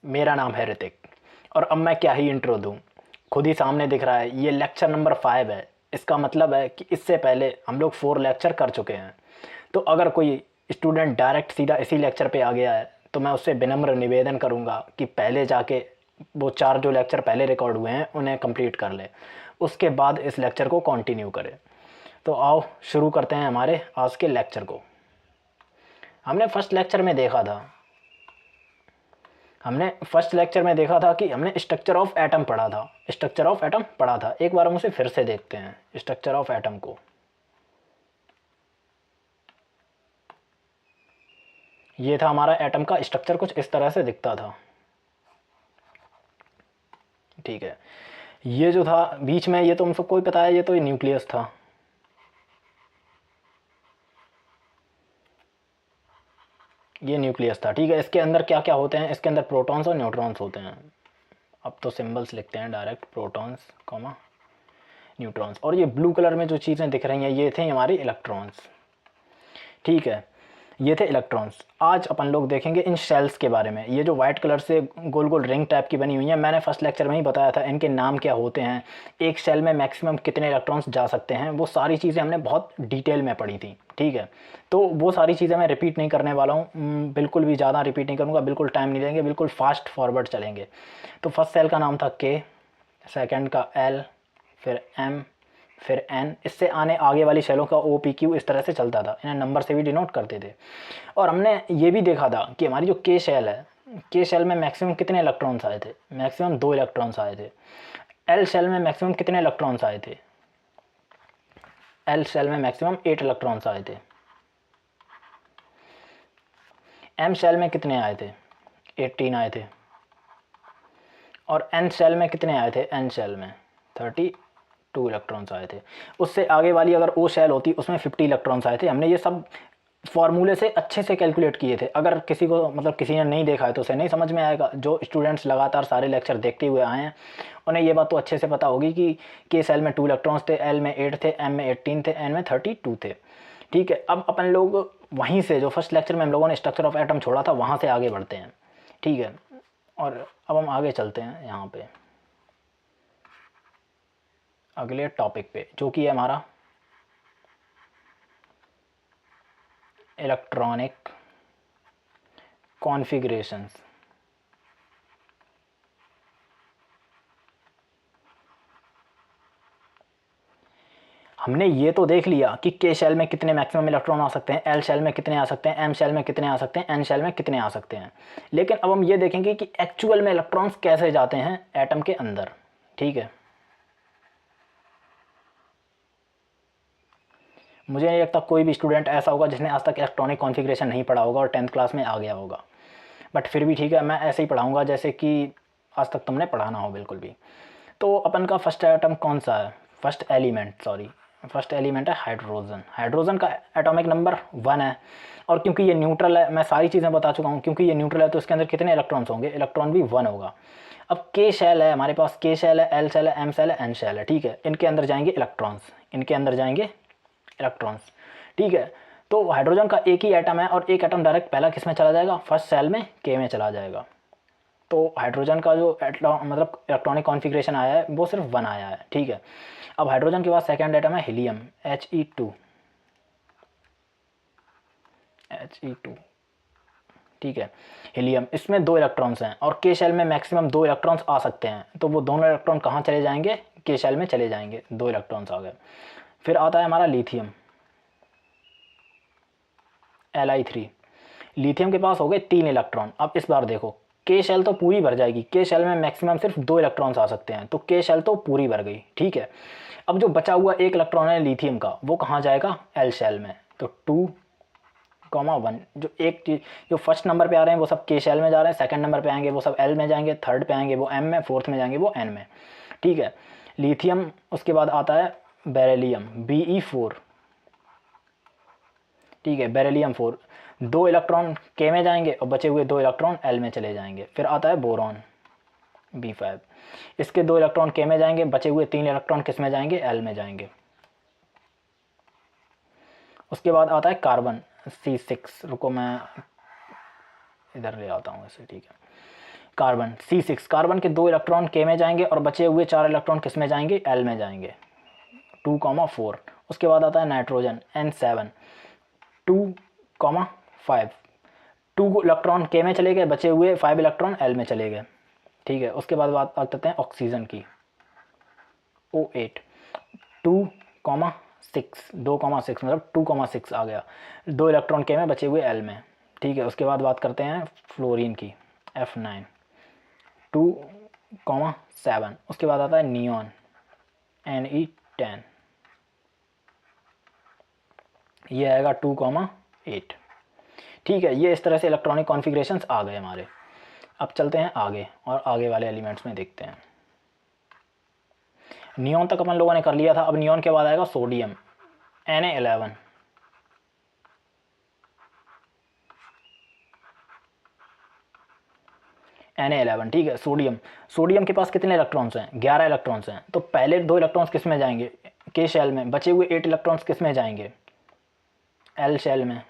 मेरा नाम है ऋतिक और अब मैं क्या ही इंट्रो दूँ। खुद ही सामने दिख रहा है, ये लेक्चर नंबर 5 है। इसका मतलब है कि इससे पहले हम लोग 4 लेक्चर कर चुके हैं। तो अगर कोई स्टूडेंट डायरेक्ट सीधा इसी लेक्चर पे आ गया है तो मैं उससे विनम्र निवेदन करूँगा कि पहले जाके वो 4 जो लेक्चर पहले रिकॉर्ड हुए हैं उन्हें कंप्लीट कर ले, उसके बाद इस लेक्चर को कंटिन्यू करे। तो आओ शुरू करते हैं हमारे आज के लेक्चर को। हमने फर्स्ट लेक्चर में देखा था कि हमने स्ट्रक्चर ऑफ एटम पढ़ा था। एक बार हम उसे फिर से देखते हैं, स्ट्रक्चर ऑफ एटम को। ये था हमारा एटम का स्ट्रक्चर, कुछ इस तरह से दिखता था। ठीक है, ये जो था बीच में, ये तो हम सबको ही पता है, ये तो न्यूक्लियस था। ये न्यूक्लियस था। ठीक है, इसके अंदर क्या क्या होते हैं? इसके अंदर प्रोटॉन्स और न्यूट्रॉन्स होते हैं। अब तो सिंबल्स लिखते हैं डायरेक्ट, प्रोटॉन्स कॉमा न्यूट्रॉन्स। और ये ब्लू कलर में जो चीज़ें दिख रही हैं ये थे हमारे इलेक्ट्रॉन्स। ठीक है, ये थे इलेक्ट्रॉन्स। आज अपन लोग देखेंगे इन शेल्स के बारे में। ये जो वाइट कलर से गोल गोल रिंग टाइप की बनी हुई है, मैंने फर्स्ट लेक्चर में ही बताया था इनके नाम क्या होते हैं, एक शेल में मैक्सिमम कितने इलेक्ट्रॉन्स जा सकते हैं, वो सारी चीज़ें हमने बहुत डिटेल में पढ़ी थी। ठीक है, तो वो सारी चीज़ें मैं रिपीट नहीं करने वाला हूँ, बिल्कुल भी ज़्यादा रिपीट नहीं करूँगा, बिल्कुल टाइम नहीं लेंगे, बिल्कुल फास्ट फॉरवर्ड चलेंगे। तो फर्स्ट सेल का नाम था के, सेकेंड का एल, फिर एम, फिर एन। इससे आगे वाली शेलों का ओ पी क्यू इस तरह से चलता था, इन्हें नंबर से भी डिनोट करते थे। और हमने ये भी देखा था कि हमारी जो के शेल है, के शेल में मैक्सिमम कितने इलेक्ट्रॉन्स आए थे? मैक्सिमम 2 इलेक्ट्रॉन्स आए थे। एल शेल में मैक्सिमम कितने इलेक्ट्रॉन्स आए थे? एल शेल में मैक्सिमम 8 इलेक्ट्रॉन्स आए थे। एम शेल में कितने आए थे? 18 आए थे। और एन शेल में कितने आए थे? एन शेल में 32 इलेक्ट्रॉन्स आए थे। उससे आगे वाली अगर ओ शेल होती उसमें 50 इलेक्ट्रॉन्स आए थे। हमने ये सब फॉर्मूले से अच्छे से कैलकुलेट किए थे। अगर किसी को किसी ने नहीं देखा है तो उसे नहीं समझ में आएगा। जो स्टूडेंट्स लगातार सारे लेक्चर देखते हुए आए हैं उन्हें ये बात तो अच्छे से पता होगी कि के सेल में 2 इलेक्ट्रॉन्स थे, एल में 8 थे, एम में 18 थे, एन में 32 थे। ठीक है, अब अपन लोग वहीं से जो फर्स्ट लेक्चर में हम लोगों ने स्ट्रक्चर ऑफ एटम छोड़ा था वहाँ से आगे बढ़ते हैं। ठीक है, और अब हम आगे चलते हैं यहाँ पे अगले टॉपिक पे, जो कि है हमारा इलेक्ट्रॉनिक कॉन्फ़िगरेशंस। हमने ये तो देख लिया कि के शेल में कितने मैक्सिमम इलेक्ट्रॉन आ सकते हैं, एल शेल में कितने आ सकते हैं, एम शेल में कितने आ सकते हैं, एन शेल में कितने आ सकते हैं। लेकिन अब हम ये देखेंगे कि एक्चुअल में इलेक्ट्रॉन्स कैसे जाते हैं एटम के अंदर। ठीक है, मुझे नहीं लगता कोई भी स्टूडेंट ऐसा होगा जिसने आज तक इलेक्ट्रॉनिक कॉन्फ़िगरेशन नहीं पढ़ा होगा और 10th क्लास में आ गया होगा। बट फिर भी ठीक है, मैं ऐसे ही पढ़ाऊँगा जैसे कि आज तक तुमने पढ़ा ना हो बिल्कुल भी। तो अपन का फर्स्ट एटम कौन सा है? फर्स्ट एलिमेंट है हाइड्रोजन। हाइड्रोजन का एटॉमिक नंबर 1 है। और क्योंकि ये न्यूट्रल है, मैं सारी चीज़ें बता चुका हूँ, क्योंकि ये न्यूट्रल है तो इसके अंदर कितने इलेक्ट्रॉन्स होंगे? इलेक्ट्रॉन भी 1 होगा। अब के शेल है हमारे पास, के शेल है, एल शेल है, एम शेल है, एन शेल है। ठीक है, इनके अंदर जाएंगे इलेक्ट्रॉन्स। ठीक है, तो हाइड्रोजन का एक ही एटम है और एक एटम डायरेक्ट पहला किस में चला जाएगा? फर्स्ट सेल में, के में चला जाएगा। तो हाइड्रोजन का जो इलेक्ट्रॉनिक कॉन्फ़िगरेशन आया है वो सिर्फ 1 आया है। ठीक है, अब हाइड्रोजन के बाद सेकेंड एटम है हीलियम, He2। ठीक है, हीलियम, इसमें 2 इलेक्ट्रॉन्स हैं और के शेल में मैक्सिमम 2 इलेक्ट्रॉन्स आ सकते हैं। तो वो दोनों इलेक्ट्रॉन कहाँ चले जाएंगे? के शेल में चले जाएंगे, 2 इलेक्ट्रॉन्स आ गए। फिर आता है हमारा लिथियम, Li3। लिथियम के पास हो गए 3 इलेक्ट्रॉन। अब इस बार देखो, के शेल तो पूरी भर जाएगी, के शेल में मैक्सिमम सिर्फ 2 इलेक्ट्रॉन्स आ सकते हैं, तो के शेल तो पूरी भर गई। ठीक है, अब जो बचा हुआ 1 इलेक्ट्रॉन है लिथियम का, वो कहाँ जाएगा? एल शेल में। तो 2,1, जो एक चीज जो फर्स्ट नंबर पे आ रहे हैं वो सब के शेल में जा रहे हैं, सेकंड नंबर पे आएंगे वो सब एल में जाएंगे, थर्ड पे आएंगे वो एम में, फोर्थ में जाएंगे वो एन में। ठीक है, लिथियम, उसके बाद आता है बेरिलियम, Be4। ठीक है, बेरिलियम 4, 2 इलेक्ट्रॉन के में जाएंगे और बचे हुए 2 इलेक्ट्रॉन एल में चले जाएंगे। फिर आता है बोरॉन, B5, इसके 2 इलेक्ट्रॉन के में जाएंगे, बचे हुए 3 इलेक्ट्रॉन किस में जाएंगे? एल में जाएंगे। उसके बाद आता है कार्बन, C6। रुको मैं इधर ले आता हूँ इसे। ठीक है, कार्बन C6, कार्बन के 2 इलेक्ट्रॉन K में जाएंगे और बचे हुए 4 इलेक्ट्रॉन किस में जाएंगे, L में जाएंगे, 2,4। उसके बाद आता है नाइट्रोजन N7, 2,5, 2 इलेक्ट्रॉन K में चले गए, बचे हुए 5 इलेक्ट्रॉन L में चले गए। ठीक है, उसके बाद बात करते हैं ऑक्सीजन की, O8, 2,6, 2,6 मतलब 2,6 आ गया, 2 इलेक्ट्रॉन K में, बचे हुए L में। ठीक है, उसके बाद बात करते हैं फ्लोरीन की, F9, 2,7। उसके बाद आता है नियॉन, Ne10, ये आएगा 2,8। ठीक है, ये इस तरह से इलेक्ट्रॉनिक कॉन्फ़िगरेशंस आ गए हमारे। अब चलते हैं आगे और आगे वाले एलिमेंट्स में देखते हैं। नियॉन तक अपन लोगों ने कर लिया था, अब नियॉन के बाद आएगा सोडियम, Na11, Na11। ठीक है, सोडियम, सोडियम के पास कितने इलेक्ट्रॉन्स हैं, 11 इलेक्ट्रॉन्स हैं। तो पहले 2 इलेक्ट्रॉन्स किस में जाएंगे, K शेल में, बचे हुए 8 इलेक्ट्रॉन्स किस में जाएंगे, L शेल में।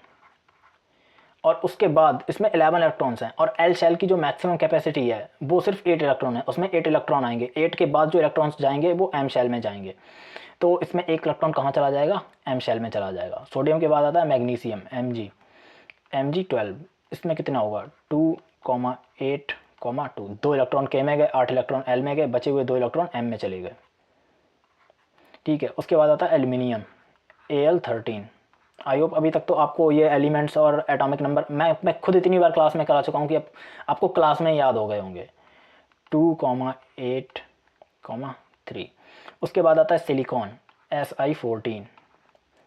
और उसके बाद इसमें 11 इलेक्ट्रॉन्स हैं और L शेल की जो मैक्सिमम कैपेसिटी है वो सिर्फ 8 इलेक्ट्रॉन है, उसमें 8 इलेक्ट्रॉन आएंगे। 8 के बाद जो इलेक्ट्रॉन्स जाएंगे वो M शेल में जाएंगे। तो इसमें 1 इलेक्ट्रॉन कहाँ चला जाएगा, M शेल में चला जाएगा। सोडियम के बाद आता है मैग्नीशियम, Mg12, इसमें कितना होगा, 2,8,2, 2 इलेक्ट्रॉन K में गए, 8 इलेक्ट्रॉन L में गए, बचे हुए 2 इलेक्ट्रॉन M में चले गए। ठीक है, उसके बाद आता है एल्यूमिनियम, Al13। आई होप अभी तक तो आपको ये एलिमेंट्स और एटॉमिक नंबर मैं खुद इतनी बार क्लास में करा चुका हूँ कि अब आपको क्लास में याद हो गए होंगे। 2,8,3। उसके बाद आता है सिलिकॉन, Si14।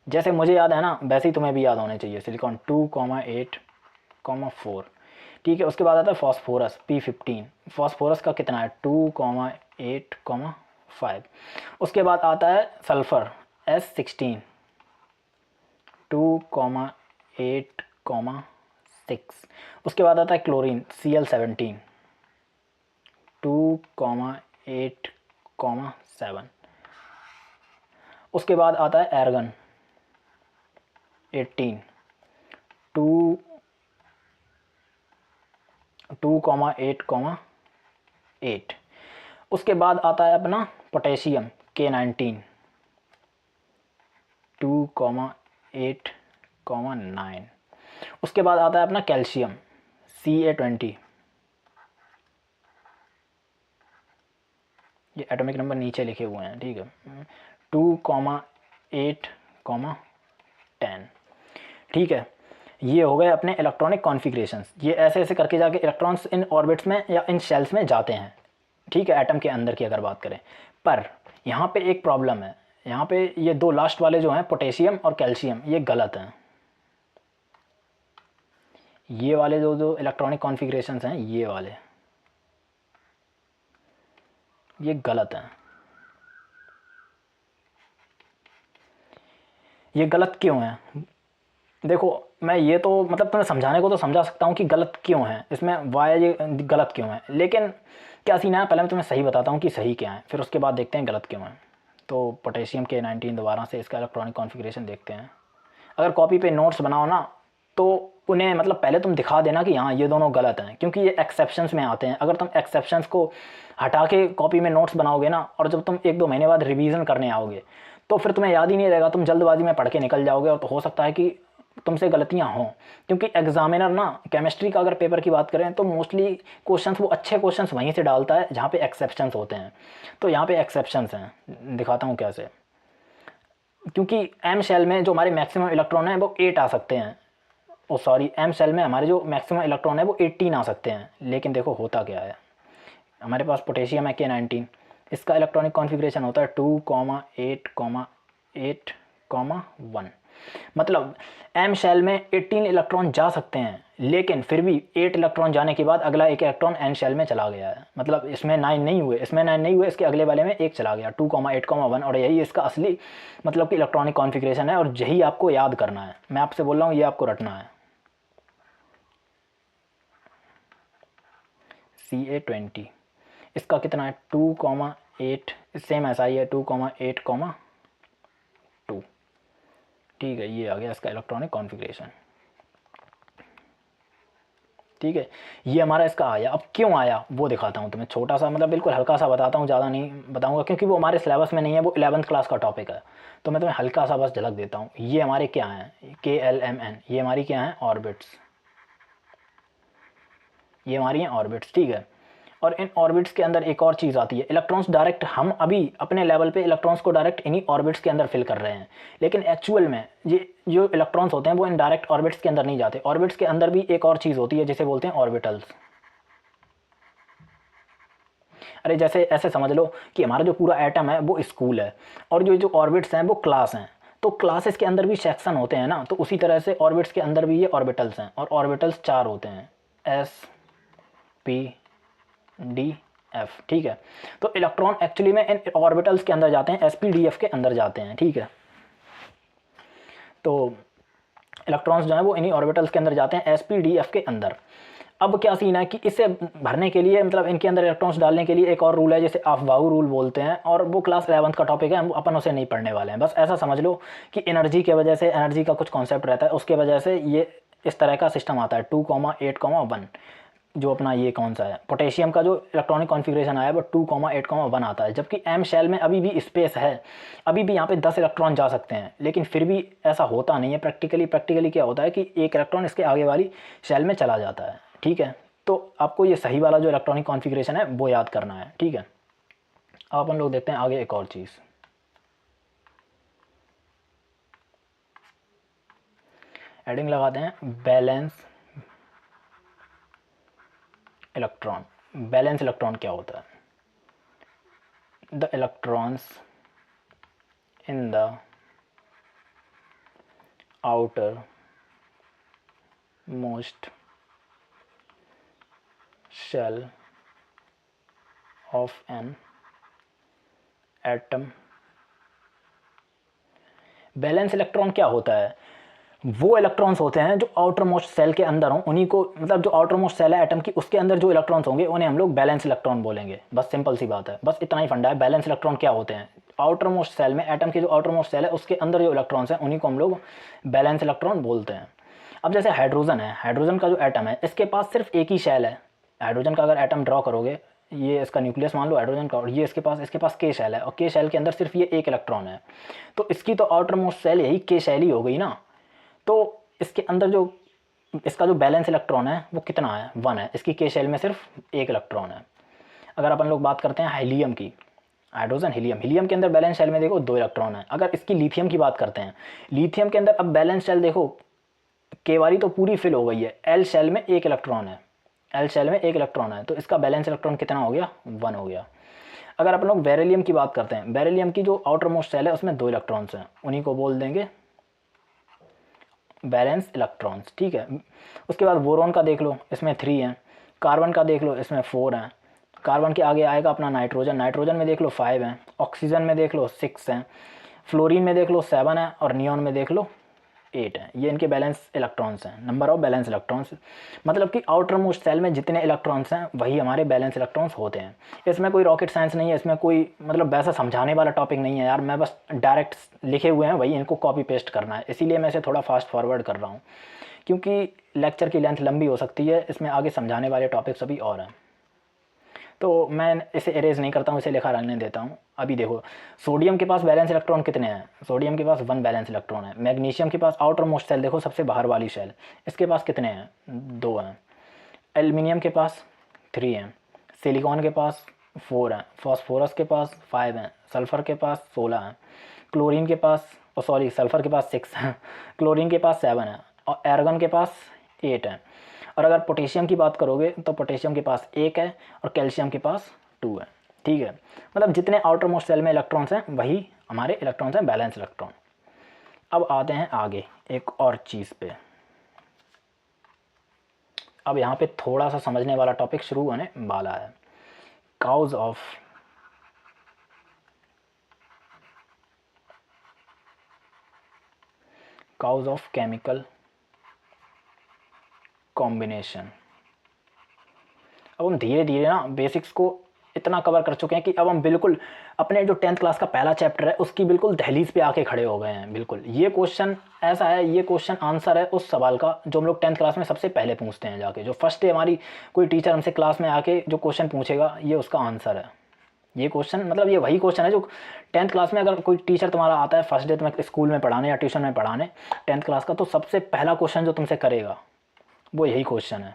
जैसे मुझे याद है ना वैसे ही तुम्हें भी याद होने चाहिए, सिलिकॉन 2,8,4। ठीक है, उसके बाद आता है फॉस्फोरस, P15। फॉस्फोरस का कितना है, 2,8,5। उसके बाद आता है सल्फ़र, S16, 2,8,6। उसके बाद आता है क्लोरीन, Cl17, 2,8,7। उसके बाद आता है एर्गन, 18, 2,8,8। उसके बाद आता है अपना पोटेशियम, K19, 2,8,9। उसके बाद आता है अपना कैल्शियम, Ca20। ये एटॉमिक नंबर नीचे लिखे हुए हैं, ठीक है, 2,8,10। ठीक है, ये हो गए अपने इलेक्ट्रॉनिक कॉन्फ़िगरेशंस। ये ऐसे ऐसे करके जाके इलेक्ट्रॉन्स इन ऑर्बिट्स में या इन शेल्स में जाते हैं। ठीक है, एटम के अंदर की अगर बात करें, पर यहाँ पे एक प्रॉब्लम है। यहाँ पे ये 2 लास्ट वाले जो हैं पोटेशियम और कैल्शियम, ये गलत हैं। ये वाले जो इलेक्ट्रॉनिक कॉन्फ़िगरेशंस हैं, ये वाले ये गलत हैं। ये गलत क्यों हैं, देखो मैं ये तो मतलब तुम्हें समझाने को तो समझा सकता हूँ कि गलत क्यों है, इसमें वाई ये गलत क्यों है, लेकिन क्या सीन है पहले मैं तुम्हें सही बताता हूँ कि सही क्या है, फिर उसके बाद देखते हैं गलत क्यों है। तो पोटेशियम K19 दोबारा से इसका इलेक्ट्रॉनिक कॉन्फ़िगरेशन देखते हैं। अगर कॉपी पे नोट्स बनाओ ना तो उन्हें मतलब पहले तुम दिखा देना कि हाँ ये दोनों गलत हैं, क्योंकि ये एक्सेप्शंस में आते हैं। अगर तुम एक्सेप्शंस को हटा के कॉपी में नोट्स बनाओगे ना, और जब तुम 1-2 महीने बाद रिवीजन करने आओगे तो फिर तुम्हें याद ही नहीं रहेगा, तुम जल्दबाजी में पढ़ के निकल जाओगे और तो हो सकता है कि तुमसे गलतियां हों। क्योंकि एग्जामिनर ना केमिस्ट्री का अगर पेपर की बात करें तो मोस्टली क्वेश्चंस वो अच्छे क्वेश्चंस वहीं से डालता है जहाँ पे एक्सेप्शंस होते हैं। तो यहाँ पे एक्सेप्शंस हैं, दिखाता हूँ कैसे। क्योंकि एम शेल में जो हमारे मैक्सिमम इलेक्ट्रॉन हैं वो 8 आ सकते हैं, ओ सॉरी, एम शेल में हमारे जो मैक्सिमम इलेक्ट्रॉन है वो 18 आ सकते हैं। लेकिन देखो होता क्या है, हमारे पास पोटेशियम है K19, इसका इलेक्ट्रॉनिक कॉन्फ़िगरेशन होता है 2,8,8,1। मतलब एम शेल में 18 इलेक्ट्रॉन जा सकते हैं, लेकिन फिर भी 8 इलेक्ट्रॉन जाने के बाद अगला एक इलेक्ट्रॉन एन शेल में चला गया है। मतलब इसमें 9 नहीं हुए, इसके अगले वाले में 1 चला गया, 2,8,1। और यही इसका असली मतलब कि इलेक्ट्रॉनिक कॉन्फ़िगरेशन है, और यही आपको याद करना है। मैं आपसे बोल रहा हूँ ये आपको रटना है। Ca20 इसका कितना है, 2,8, सेम ऐसा ही है, 2,8,2। ठीक है, ये आ गया इसका इलेक्ट्रॉनिक कॉन्फ़िगरेशन। ठीक है, ये हमारा इसका आया। अब क्यों आया वो दिखाता हूँ तुम्हें, छोटा सा मतलब बिल्कुल हल्का सा बताता हूँ, ज़्यादा नहीं बताऊँगा क्योंकि वो हमारे सिलेबस में नहीं है, वो 11th क्लास का टॉपिक है। तो मैं तुम्हें हल्का सा बस झलक देता हूँ। ये हमारे क्या हैं, KLMN, ये हमारी क्या हैं, ऑर्बिट्स, ये हमारी हैं ऑर्बिट्स, ठीक है। और इन ऑर्बिट्स के अंदर एक और चीज़ आती है, इलेक्ट्रॉन्स डायरेक्ट, हम अभी अपने लेवल पे इलेक्ट्रॉन्स को डायरेक्ट इन्हीं ऑर्बिट्स के अंदर फिल कर रहे हैं, लेकिन एक्चुअल में ये जो इलेक्ट्रॉन्स होते हैं वो इन डायरेक्ट ऑर्बिट्स के अंदर नहीं जाते। ऑर्बिट्स के अंदर भी एक और चीज़ होती है जिसे बोलते हैं ऑर्बिटल्स। अरे जैसे ऐसे समझ लो कि हमारा जो पूरा एटम है वो स्कूल है, और जो जो ऑर्बिट्स हैं वो क्लास हैं। तो क्लासेस के अंदर भी सेक्शन होते हैं ना, तो उसी तरह से ऑर्बिट्स के अंदर भी ये ऑर्बिटल्स हैं, और ऑर्बिटल्स 4 होते हैं, SPDF, ठीक है। तो इलेक्ट्रॉन एक्चुअली में इन ऑर्बिटल्स के अंदर जाते हैं, SPDF के अंदर जाते हैं, ठीक है। तो इलेक्ट्रॉन्स जो हैं वो इन्हीं ऑर्बिटल्स के अंदर जाते हैं, SPDF के अंदर। अब क्या सीन है कि इसे भरने के लिए, मतलब इनके अंदर इलेक्ट्रॉन्स डालने के लिए एक और रूल है जिसे अफबाऊ रूल बोलते हैं, और वो क्लास 11th का टॉपिक है, हम अपन उसे नहीं पढ़ने वाले हैं। बस ऐसा समझ लो कि एनर्जी के वजह से, एनर्जी का कुछ कॉन्सेप्ट रहता है, उसके वजह से ये इस तरह का सिस्टम आता है 2,8,1। जो अपना ये कौन सा है, पोटेशियम का जो इलेक्ट्रॉनिक कॉन्फ़िगरेशन आया है वो 2,8,1 आता है, जबकि M शेल में अभी भी स्पेस है, अभी भी यहाँ पे 10 इलेक्ट्रॉन जा सकते हैं, लेकिन फिर भी ऐसा होता नहीं है प्रैक्टिकली क्या होता है कि एक इलेक्ट्रॉन इसके आगे वाली शेल में चला जाता है, ठीक है। तो आपको ये सही वाला जो इलेक्ट्रॉनिक कॉन्फ़िगरेशन है वो याद करना है, ठीक है। अब अपन लोग देखते हैं आगे एक और चीज़, हेडिंग लगाते हैं बैलेंस इलेक्ट्रॉन। बैलेंस इलेक्ट्रॉन क्या होता है, the electrons in the outermost shell of an atom. Valence electron क्या होता है, वो इलेक्ट्रॉन्स होते हैं जो आउटर मोस्ट सेल के अंदर हों, उन्हीं को, मतलब जो आउटर मोस्ट सेल है एटम की, उसके अंदर जो इलेक्ट्रॉन्स होंगे उन्हें हम लोग बैलेंस इलेक्ट्रॉन बोलेंगे। बस सिंपल सी बात है, बस इतना ही फंडा है। बैलेंस इलेक्ट्रॉन क्या होते हैं, आउटर मोस्ट सेल में, एटम की जो आउटर मोस्ट सेल है उसके अंदर जो इलेक्ट्रॉन्स हैं उन्हीं को हम लोग बैलेंस इलेक्ट्रॉन बोलते हैं। अब जैसे हाइड्रोजन है, हाइड्रोजन का जो एटम है इसके पास सिर्फ एक ही शेल है। हाइड्रोजन का अगर एटम ड्रॉ करोगे, ये इसका न्यूक्लियस मान लो हाइड्रोजन का, और ये इसके पास के शेल है, और के शेल के अंदर सिर्फ ये एक इलेक्ट्रॉन है, तो इसकी तो आउटर मोस्ट सेल यही के शेल ही हो गई ना। तो इसके अंदर जो इसका जो बैलेंस इलेक्ट्रॉन है वो कितना है, 1 है, इसकी के शेल में सिर्फ एक इलेक्ट्रॉन है। अगर अपन लोग बात करते हैं हीलियम की, हाइड्रोजन हीलियम, हीलियम के अंदर बैलेंस शेल में देखो 2 इलेक्ट्रॉन है। अगर इसकी लिथियम की बात करते हैं, लिथियम के अंदर अब बैलेंस शेल देखो, के वाली तो पूरी फिल हो गई है, एल शेल में एक इलेक्ट्रॉन है, एल शेल में एक इलेक्ट्रॉन है, तो इसका बैलेंस इलेक्ट्रॉन कितना हो गया, 1 हो गया। अगर अपन लोग बेरिलियम की बात करते हैं, बेरिलियम की जो आउटर मोस्ट शेल है उसमें 2 इलेक्ट्रॉन्स हैं, उन्हीं को बोल देंगे बैलेंस इलेक्ट्रॉन्स, ठीक है। उसके बाद बोरॉन का देख लो, इसमें 3 हैं। कार्बन का देख लो, इसमें 4 हैं। कार्बन के आगे आएगा अपना नाइट्रोजन, नाइट्रोजन में देख लो 5 हैं। ऑक्सीजन में देख लो 6 हैं। फ्लोरीन में देख लो 7 है, और नियॉन में देख लो 8 हैं। ये इनके बैलेंस इलेक्ट्रॉन्स हैं, नंबर ऑफ बैलेंस इलेक्ट्रॉन्स, मतलब कि आउटर मोस्ट सेल में जितने इलेक्ट्रॉन्स हैं वही हमारे बैलेंस इलेक्ट्रॉन्स होते हैं। इसमें कोई रॉकेट साइंस नहीं है, इसमें कोई मतलब वैसा समझाने वाला टॉपिक नहीं है यार, मैं बस डायरेक्ट लिखे हुए हैं वही इनको कॉपी पेस्ट करना है, इसीलिए मैं इसे थोड़ा फास्ट फॉरवर्ड कर रहा हूँ, क्योंकि लेक्चर की लेंथ लंबी हो सकती है, इसमें आगे समझाने वाले टॉपिक्स अभी और हैं, तो मैं इसे इरेज नहीं करता हूँ, इसे लिखा रहने देता हूँ। अभी देखो, सोडियम के पास बैलेंस इलेक्ट्रॉन कितने हैं, सोडियम के पास 1 बैलेंस इलेक्ट्रॉन है। मैग्नीशियम के पास आउटर मोस्ट सेल देखो, सबसे बाहर वाली शेल, इसके पास कितने हैं, 2 हैं। एल्युमिनियम के पास 3 हैं। सिलिकॉन के पास 4 हैं। फॉस्फोरस के पास 5 हैं। सल्फ़र के पास 16 हैं। क्लोरीन के पास, सॉरी, सल्फ़र के पास 6 हैं। क्लोरीन के पास 7 हैं, और एर्गन के पास 8 हैं। और अगर पोटेशियम की बात करोगे तो पोटेशियम के पास 1 है, और कैल्शियम के पास 2 है, ठीक है। मतलब जितने आउटर मोस्ट सेल में इलेक्ट्रॉन्स हैं वही हमारे इलेक्ट्रॉन्स हैं, बैलेंस इलेक्ट्रॉन। अब आते हैं आगे एक और चीज़ पे। अब यहाँ पे थोड़ा सा समझने वाला टॉपिक शुरू होने वाला है, काउज ऑफ केमिकल कॉम्बिनेशन। अब हम धीरे धीरे ना बेसिक्स को इतना कवर कर चुके हैं कि अब हम बिल्कुल अपने जो 10th क्लास का पहला चैप्टर है उसकी बिल्कुल दहलीज पे आके खड़े हो गए हैं। बिल्कुल ये क्वेश्चन ऐसा है, ये क्वेश्चन आंसर है उस सवाल का जो हम लोग 10th क्लास में सबसे पहले पूछते हैं जाके। जो फर्स्ट डे हमारी कोई टीचर हमसे क्लास में आके जो क्वेश्चन पूछेगा ये उसका आंसर है। ये क्वेश्चन मतलब ये वही क्वेश्चन है जो 10th क्लास में अगर कोई टीचर तुम्हारा आता है फर्स्ट डे तुम्हें स्कूल में पढ़ाने या ट्यूशन में पढ़ाने 10th क्लास का, तो सबसे पहला क्वेश्चन जो तुमसे करेगा वो यही क्वेश्चन है।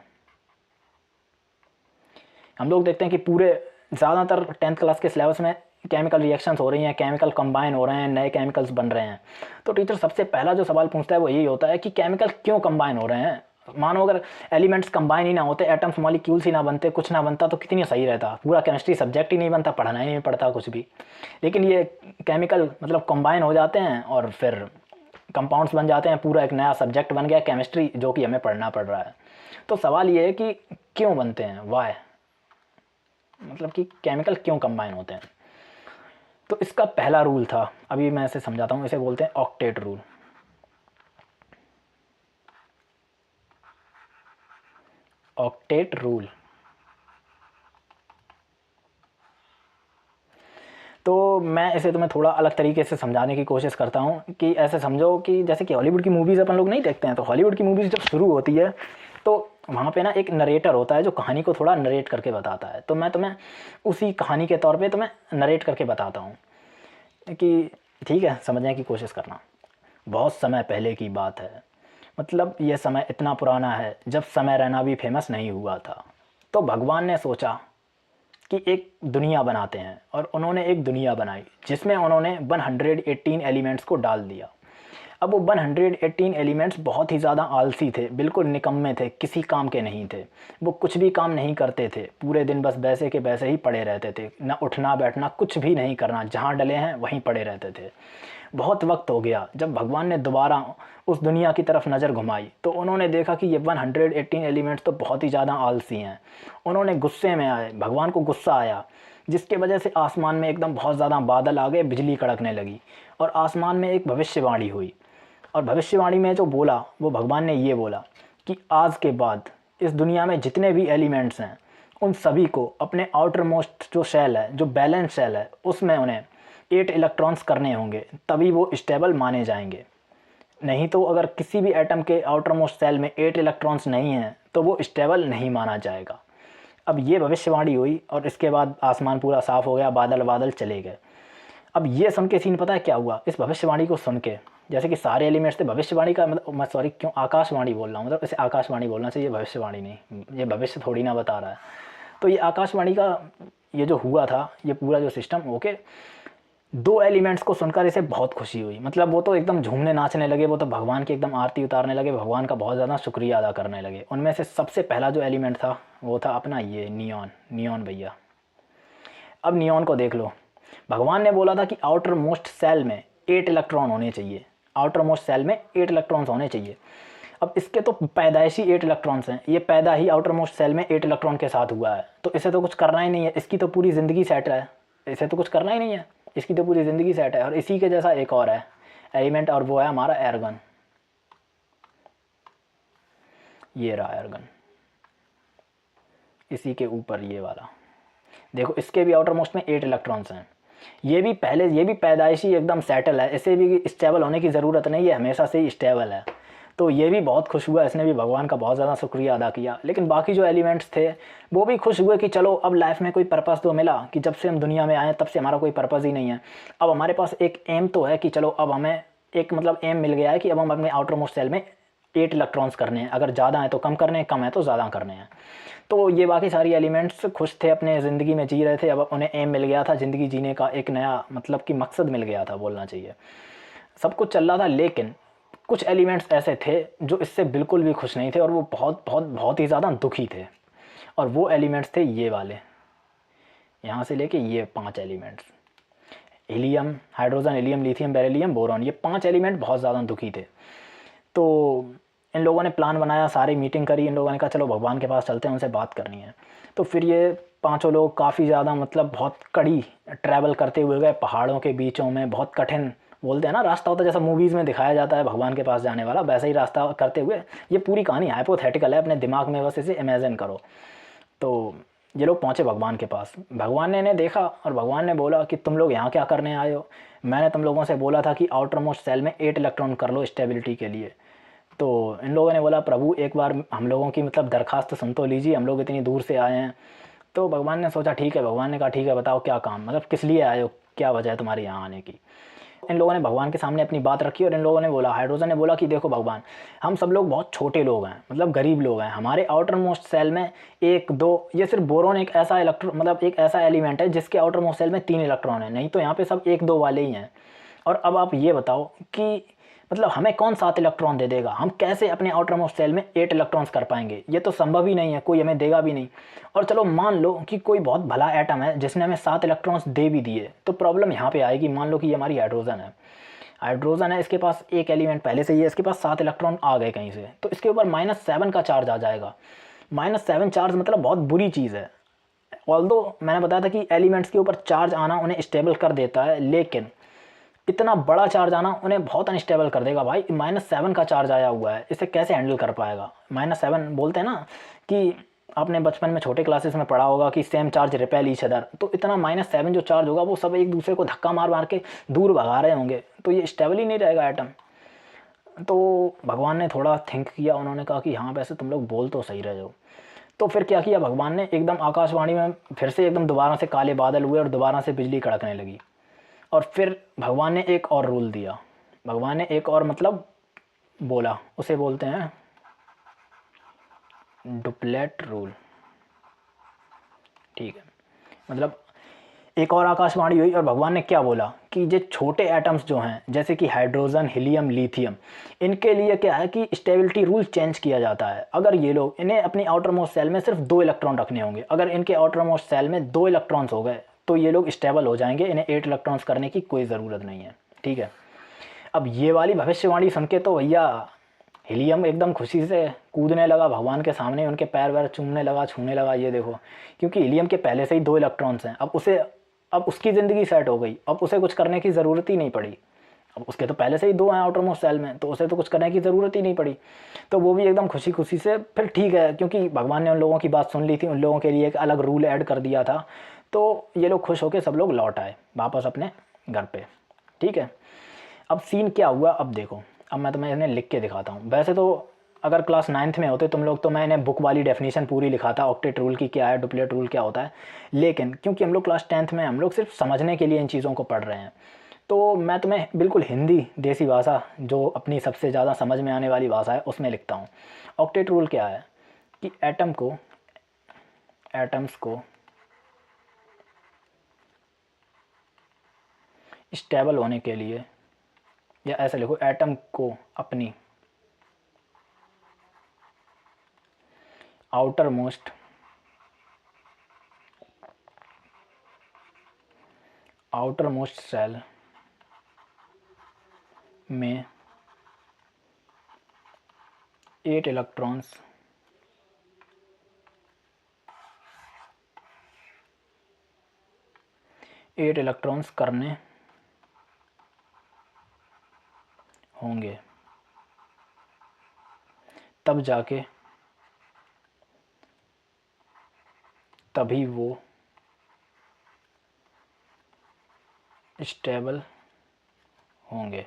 हम लोग देखते हैं कि पूरे ज़्यादातर 10th क्लास के सिलेबस में केमिकल रिएक्शंस हो रही हैं, केमिकल कंबाइन हो रहे हैं, नए केमिकल्स बन रहे हैं, तो टीचर सबसे पहला जो सवाल पूछता है वो यही होता है कि केमिकल क्यों कंबाइन हो रहे हैं। मानो अगर एलिमेंट्स कंबाइन ही ना होते, एटम्स मॉलिक्यूल्स ही ना बनते, कुछ ना बनता, तो कितनी सही रहता, पूरा केमिस्ट्री सब्जेक्ट ही नहीं बनता, पढ़ना ही नहीं पड़ता कुछ भी। लेकिन ये केमिकल मतलब कंबाइन हो जाते हैं और फिर कंपाउंड्स बन जाते हैं, पूरा एक नया सब्जेक्ट बन गया केमिस्ट्री, जो कि हमें पढ़ना पड़ रहा है। तो सवाल ये है कि क्यों बनते हैं, वाई, मतलब कि केमिकल क्यों कंबाइन होते हैं। तो इसका पहला रूल था, अभी मैं इसे समझाता हूँ, इसे बोलते हैं ऑक्टेट रूल। Octet rule. तो मैं इसे तुम्हें थोड़ा अलग तरीके से समझाने की कोशिश करता हूँ कि ऐसे समझो कि जैसे कि हॉलीवुड की मूवीज़ अपन लोग नहीं देखते हैं, तो हॉलीवुड की मूवीज़ जब शुरू होती है तो वहाँ पे ना एक नरेटर होता है जो कहानी को थोड़ा नरेट करके बताता है। तो मैं तुम्हें उसी कहानी के तौर पे तुम्हें नरेट करके बताता हूँ कि ठीक है, समझने की कोशिश करना। बहुत समय पहले की बात है, मतलब ये समय इतना पुराना है जब समय रहना भी फेमस नहीं हुआ था। तो भगवान ने सोचा कि एक दुनिया बनाते हैं, और उन्होंने एक दुनिया बनाई जिसमें उन्होंने 118 एलिमेंट्स को डाल दिया। अब वो 118 एलिमेंट्स बहुत ही ज़्यादा आलसी थे, बिल्कुल निकम्मे थे, किसी काम के नहीं थे। वो कुछ भी काम नहीं करते थे, पूरे दिन बस वैसे के वैसे ही पड़े रहते थे, ना उठना बैठना, कुछ भी नहीं करना, जहाँ डले हैं वहीं पड़े रहते थे। बहुत वक्त हो गया, जब भगवान ने दोबारा उस दुनिया की तरफ नज़र घुमाई तो उन्होंने देखा कि ये 118 एलिमेंट्स तो बहुत ही ज़्यादा आलसी हैं। उन्होंने गुस्से में आए, भगवान को गुस्सा आया, जिसके वजह से आसमान में एकदम बहुत ज़्यादा बादल आ गए, बिजली कड़कने लगी, और आसमान में एक भविष्यवाणी हुई। और भविष्यवाणी में जो बोला वो भगवान ने ये बोला कि आज के बाद इस दुनिया में जितने भी एलिमेंट्स हैं उन सभी को अपने आउटर मोस्ट जो शेल है, जो बैलेंस शेल है, उसमें उन्हें 8 इलेक्ट्रॉन्स करने होंगे, तभी वो स्टेबल माने जाएंगे। नहीं तो अगर किसी भी एटम के आउटर मोस्ट सेल में 8 इलेक्ट्रॉन्स नहीं हैं तो वो स्टेबल नहीं माना जाएगा। अब ये भविष्यवाणी हुई और इसके बाद आसमान पूरा साफ़ हो गया, बादल बादल चले गए। अब ये सुन के सीन पता है क्या हुआ, इस भविष्यवाणी को सुन के, जैसे कि सारे एलिमेंट्स थे, भविष्यवाणी का मतलब मैं सॉरी क्यों आकाशवाणी बोल रहा हूँ, मतलब इसे आकाशवाणी बोलना चाहिए, भविष्यवाणी नहीं, ये भविष्य थोड़ी ना बता रहा है। तो ये आकाशवाणी का ये जो हुआ था, ये पूरा जो सिस्टम ओके, 2 एलिमेंट्स को सुनकर इसे बहुत खुशी हुई, मतलब वो तो एकदम झूमने नाचने लगे, वो तो भगवान की एकदम आरती उतारने लगे, भगवान का बहुत ज़्यादा शुक्रिया अदा करने लगे। उनमें से सबसे पहला जो एलिमेंट था वो था अपना ये नियॉन, नियॉन भैया। अब नियॉन को देख लो, भगवान ने बोला था कि आउटर मोस्ट सेल में 8 इलेक्ट्रॉन होने चाहिए, आउटर मोस्ट सेल में 8 इलेक्ट्रॉन्स होने चाहिए। अब इसके तो पैदाइशी 8 इलेक्ट्रॉन्स हैं, ये पैदा ही आउटर मोस्ट सेल में 8 इलेक्ट्रॉन के साथ हुआ है, तो इसे तो कुछ करना ही नहीं है, इसकी तो पूरी ज़िंदगी सेट है, इसे तो कुछ करना ही नहीं है, इसकी तो पूरी ज़िंदगी सेट है। और इसी के जैसा एक और है एलिमेंट, और वो है हमारा एर्गन। ये रहा एर्गन, इसी के ऊपर ये वाला देखो, इसके भी आउटर मोस्ट में 8 इलेक्ट्रॉन्स हैं। ये भी पहले, ये भी पैदाइशी एकदम सेटल है, इसे भी स्टेबल होने की ज़रूरत नहीं है, हमेशा से ही स्टेबल है। तो ये भी बहुत खुश हुआ, इसने भी भगवान का बहुत ज़्यादा शुक्रिया अदा किया। लेकिन बाकी जो एलिमेंट्स थे वो भी खुश हुए कि चलो अब लाइफ में कोई पर्पस तो मिला, कि जब से हम दुनिया में आए तब से हमारा कोई पर्पस ही नहीं है, अब हमारे पास एक एम तो है कि चलो अब हमें एक मतलब एम मिल गया है कि अब हम अपने आउटर मोस्ट सेल में 8 इलेक्ट्रॉन्स करने हैं, अगर ज़्यादा है तो कम करने हैं, कम है तो ज़्यादा करने हैं। तो ये बाकी सारी एलिमेंट्स खुश थे, अपने ज़िंदगी में जी रहे थे, अब उन्हें एम मिल गया था, ज़िंदगी जीने का एक नया मतलब कि मकसद मिल गया था बोलना चाहिए, सब कुछ चल रहा था। लेकिन कुछ एलिमेंट्स ऐसे थे जो इससे बिल्कुल भी खुश नहीं थे, और वो बहुत बहुत बहुत ही ज़्यादा दुखी थे। और वो एलिमेंट्स थे ये वाले, यहाँ से लेके ये 5 elements, helium, hydrogen, helium, lithium, beryllium, boron, ये 5 एलिमेंट बहुत ज़्यादा दुखी थे। तो इन लोगों ने प्लान बनाया, सारी मीटिंग करी, इन लोगों ने कहा चलो भगवान के पास चलते हैं, उनसे बात करनी है। तो फिर ये 5 लोग काफ़ी ज़्यादा मतलब बहुत कड़ी ट्रैवल करते हुए गए पहाड़ों के बीचों में, बहुत कठिन बोलते हैं ना रास्ता होता है, जैसा मूवीज़ में दिखाया जाता है भगवान के पास जाने वाला, वैसा ही रास्ता करते हुए, ये पूरी कहानी हाइपोथेटिकल है, अपने दिमाग में बस इसे इमेजिन करो। तो ये लोग पहुँचे भगवान के पास। भगवान ने इन्हें देखा और भगवान ने बोला कि तुम लोग यहाँ क्या करने आए हो? मैंने तुम लोगों से बोला था कि आउटर मोस्ट सेल में 8 इलेक्ट्रॉन कर लो स्टेबिलिटी के लिए। तो इन लोगों ने बोला प्रभु एक बार हम लोगों की मतलब दरखास्त सुन तो लीजिए, हम लोग इतनी दूर से आए हैं। तो भगवान ने सोचा ठीक है, भगवान ने कहा ठीक है बताओ क्या काम, मतलब किस लिए आए हो, क्या वजह है तुम्हारे यहाँ आने की। इन लोगों ने भगवान के सामने अपनी बात रखी और इन लोगों ने बोला, हाइड्रोजन ने बोला कि देखो भगवान, हम सब लोग बहुत छोटे लोग हैं, मतलब गरीब लोग हैं, हमारे आउटर मोस्ट सेल में 1 2 ये सिर्फ बोरोन एक ऐसा इलेक्ट्रॉन मतलब एक ऐसा एलिमेंट है जिसके आउटर मोस्ट सेल में 3 इलेक्ट्रॉन है, नहीं तो यहाँ पे सब 1 2 वाले ही हैं। और अब आप ये बताओ कि मतलब हमें कौन 7 इलेक्ट्रॉन दे देगा, हम कैसे अपने आउटर मोस्ट सेल में 8 इलेक्ट्रॉन्स कर पाएंगे, ये तो संभव ही नहीं है, कोई हमें देगा भी नहीं। और चलो मान लो कि कोई बहुत भला एटम है जिसने हमें 7 इलेक्ट्रॉन्स दे भी दिए, तो प्रॉब्लम यहाँ पे आएगी। मान लो कि ये हमारी हाइड्रोजन है, हाइड्रोजन है, इसके पास एक एलिमेंट पहले से ही है, इसके पास 7 इलेक्ट्रॉन आ गए कहीं से, तो इसके ऊपर -7 का चार्ज आ जाएगा। -7 चार्ज मतलब बहुत बुरी चीज़ है। ऑल्दो मैंने बताया था कि एलिमेंट्स के ऊपर चार्ज आना उन्हें स्टेबल कर देता है, लेकिन इतना बड़ा चार्ज आना उन्हें बहुत अनस्टेबल कर देगा। भाई -7 का चार्ज आया हुआ है, इसे कैसे हैंडल कर पाएगा? -7 बोलते हैं ना कि आपने बचपन में छोटे क्लासेस में पढ़ा होगा कि same charge repel each other, तो इतना -7 जो चार्ज होगा वो सब एक दूसरे को धक्का मार मार के दूर भगा रहे होंगे, तो ये स्टेबल ही नहीं रहेगा एटम। तो भगवान ने थोड़ा थिंक किया, उन्होंने कहा कि हाँ वैसे तुम लोग बोल तो सही रहे हो। तो फिर क्या किया भगवान ने, एकदम आकाशवाणी में फिर से एकदम दोबारा से काले बादल हुए और दोबारा से बिजली कड़कने लगी। और फिर भगवान ने एक और रूल दिया, भगवान ने एक और मतलब बोला, उसे बोलते हैं डुप्लेट रूल। ठीक है, मतलब एक और आकाशवाणी हुई और भगवान ने क्या बोला कि ये छोटे एटम्स जो हैं जैसे कि हाइड्रोजन, हीलियम, लिथियम, इनके लिए क्या है कि स्टेबिलिटी रूल चेंज किया जाता है। अगर ये लोग, इन्हें अपनी आउटर मोस्ट सेल में सिर्फ 2 इलेक्ट्रॉन रखने होंगे, अगर इनके आउटर मोस्ट सेल में 2 इलेक्ट्रॉन्स हो गए तो ये लोग स्टेबल हो जाएंगे, इन्हें 8 इलेक्ट्रॉन्स करने की कोई ज़रूरत नहीं है। ठीक है, अब ये वाली भविष्यवाणी सुन के तो भैया हीलियम एकदम खुशी से कूदने लगा भगवान के सामने, उनके पैर वैर चूमने लगा, छूने लगा, ये देखो, क्योंकि हीलियम के पहले से ही 2 इलेक्ट्रॉन्स हैं, अब उसकी ज़िंदगी सेट हो गई, अब उसे कुछ करने की ज़रूरत ही नहीं पड़ी। अब उसके तो पहले से ही 2 हैं आउटर मोस्ट सेल में, तो उसे तो कुछ करने की ज़रूरत ही नहीं पड़ी। तो वो भी एकदम खुशी खुशी से, फिर ठीक है, क्योंकि भगवान ने उन लोगों की बात सुन ली थी, उन लोगों के लिए एक अलग रूल ऐड कर दिया था, तो ये लोग खुश होकर सब लोग लौट आए वापस अपने घर पे। ठीक है, अब सीन क्या हुआ, अब देखो, अब मैं तुम्हें इन्हें लिख के दिखाता हूँ। वैसे तो अगर क्लास 9th में होते तुम लोग तो मैं इन्हें बुक वाली डेफिनेशन पूरी लिखाता, ऑक्टेट रूल की क्या है, डुप्लेट रूल क्या होता है, लेकिन क्योंकि हम लोग क्लास 10th में, हम लोग सिर्फ समझने के लिए इन चीज़ों को पढ़ रहे हैं, तो मैं तुम्हें बिल्कुल हिंदी देसी भाषा जो अपनी सबसे ज़्यादा समझ में आने वाली भाषा है उसमें लिखता हूँ। ऑक्टेट रूल क्या है कि एटम्स को स्टेबल होने के लिए, या ऐसे लिखो, एटम को अपनी आउटर मोस्ट सेल में 8 इलेक्ट्रॉन्स करने होंगे, तब जाके तभी वो स्टेबल होंगे।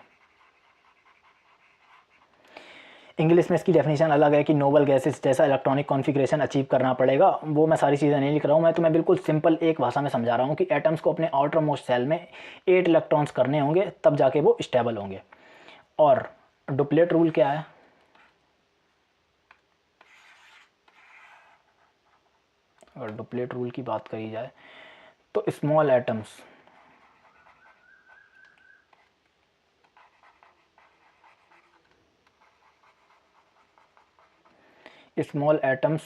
इंग्लिश में इसकी डेफिनेशन अलग है कि नोबल गैसेस जैसा इलेक्ट्रॉनिक कॉन्फ़िगरेशन अचीव करना पड़ेगा, वो मैं सारी चीज़ें नहीं लिख रहा हूँ, मैं तुम्हें बिल्कुल सिंपल एक भाषा में समझा रहा हूँ कि एटम्स को अपने आउटर मोस्ट सेल में 8 इलेक्ट्रॉन्स करने होंगे, तब जाके वो स्टेबल होंगे। और डुप्लेट रूल क्या है, अगर डुप्लेट रूल की बात करी जाए तो स्मॉल एटम्स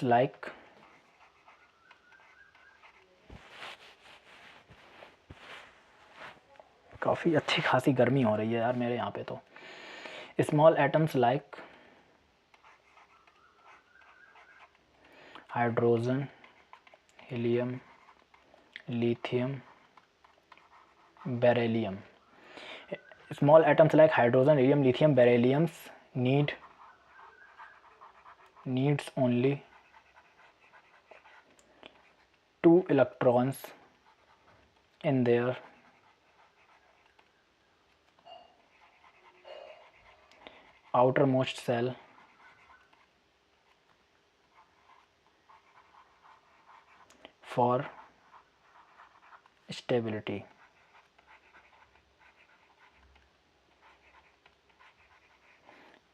लाइक काफ़ी अच्छी खासी गर्मी हो रही है यार मेरे यहाँ पे, तो small atoms like hydrogen, helium, lithium, beryllium, small atoms like hydrogen, helium, lithium, beryllium needs only 2 electrons in their outermost cell for stability.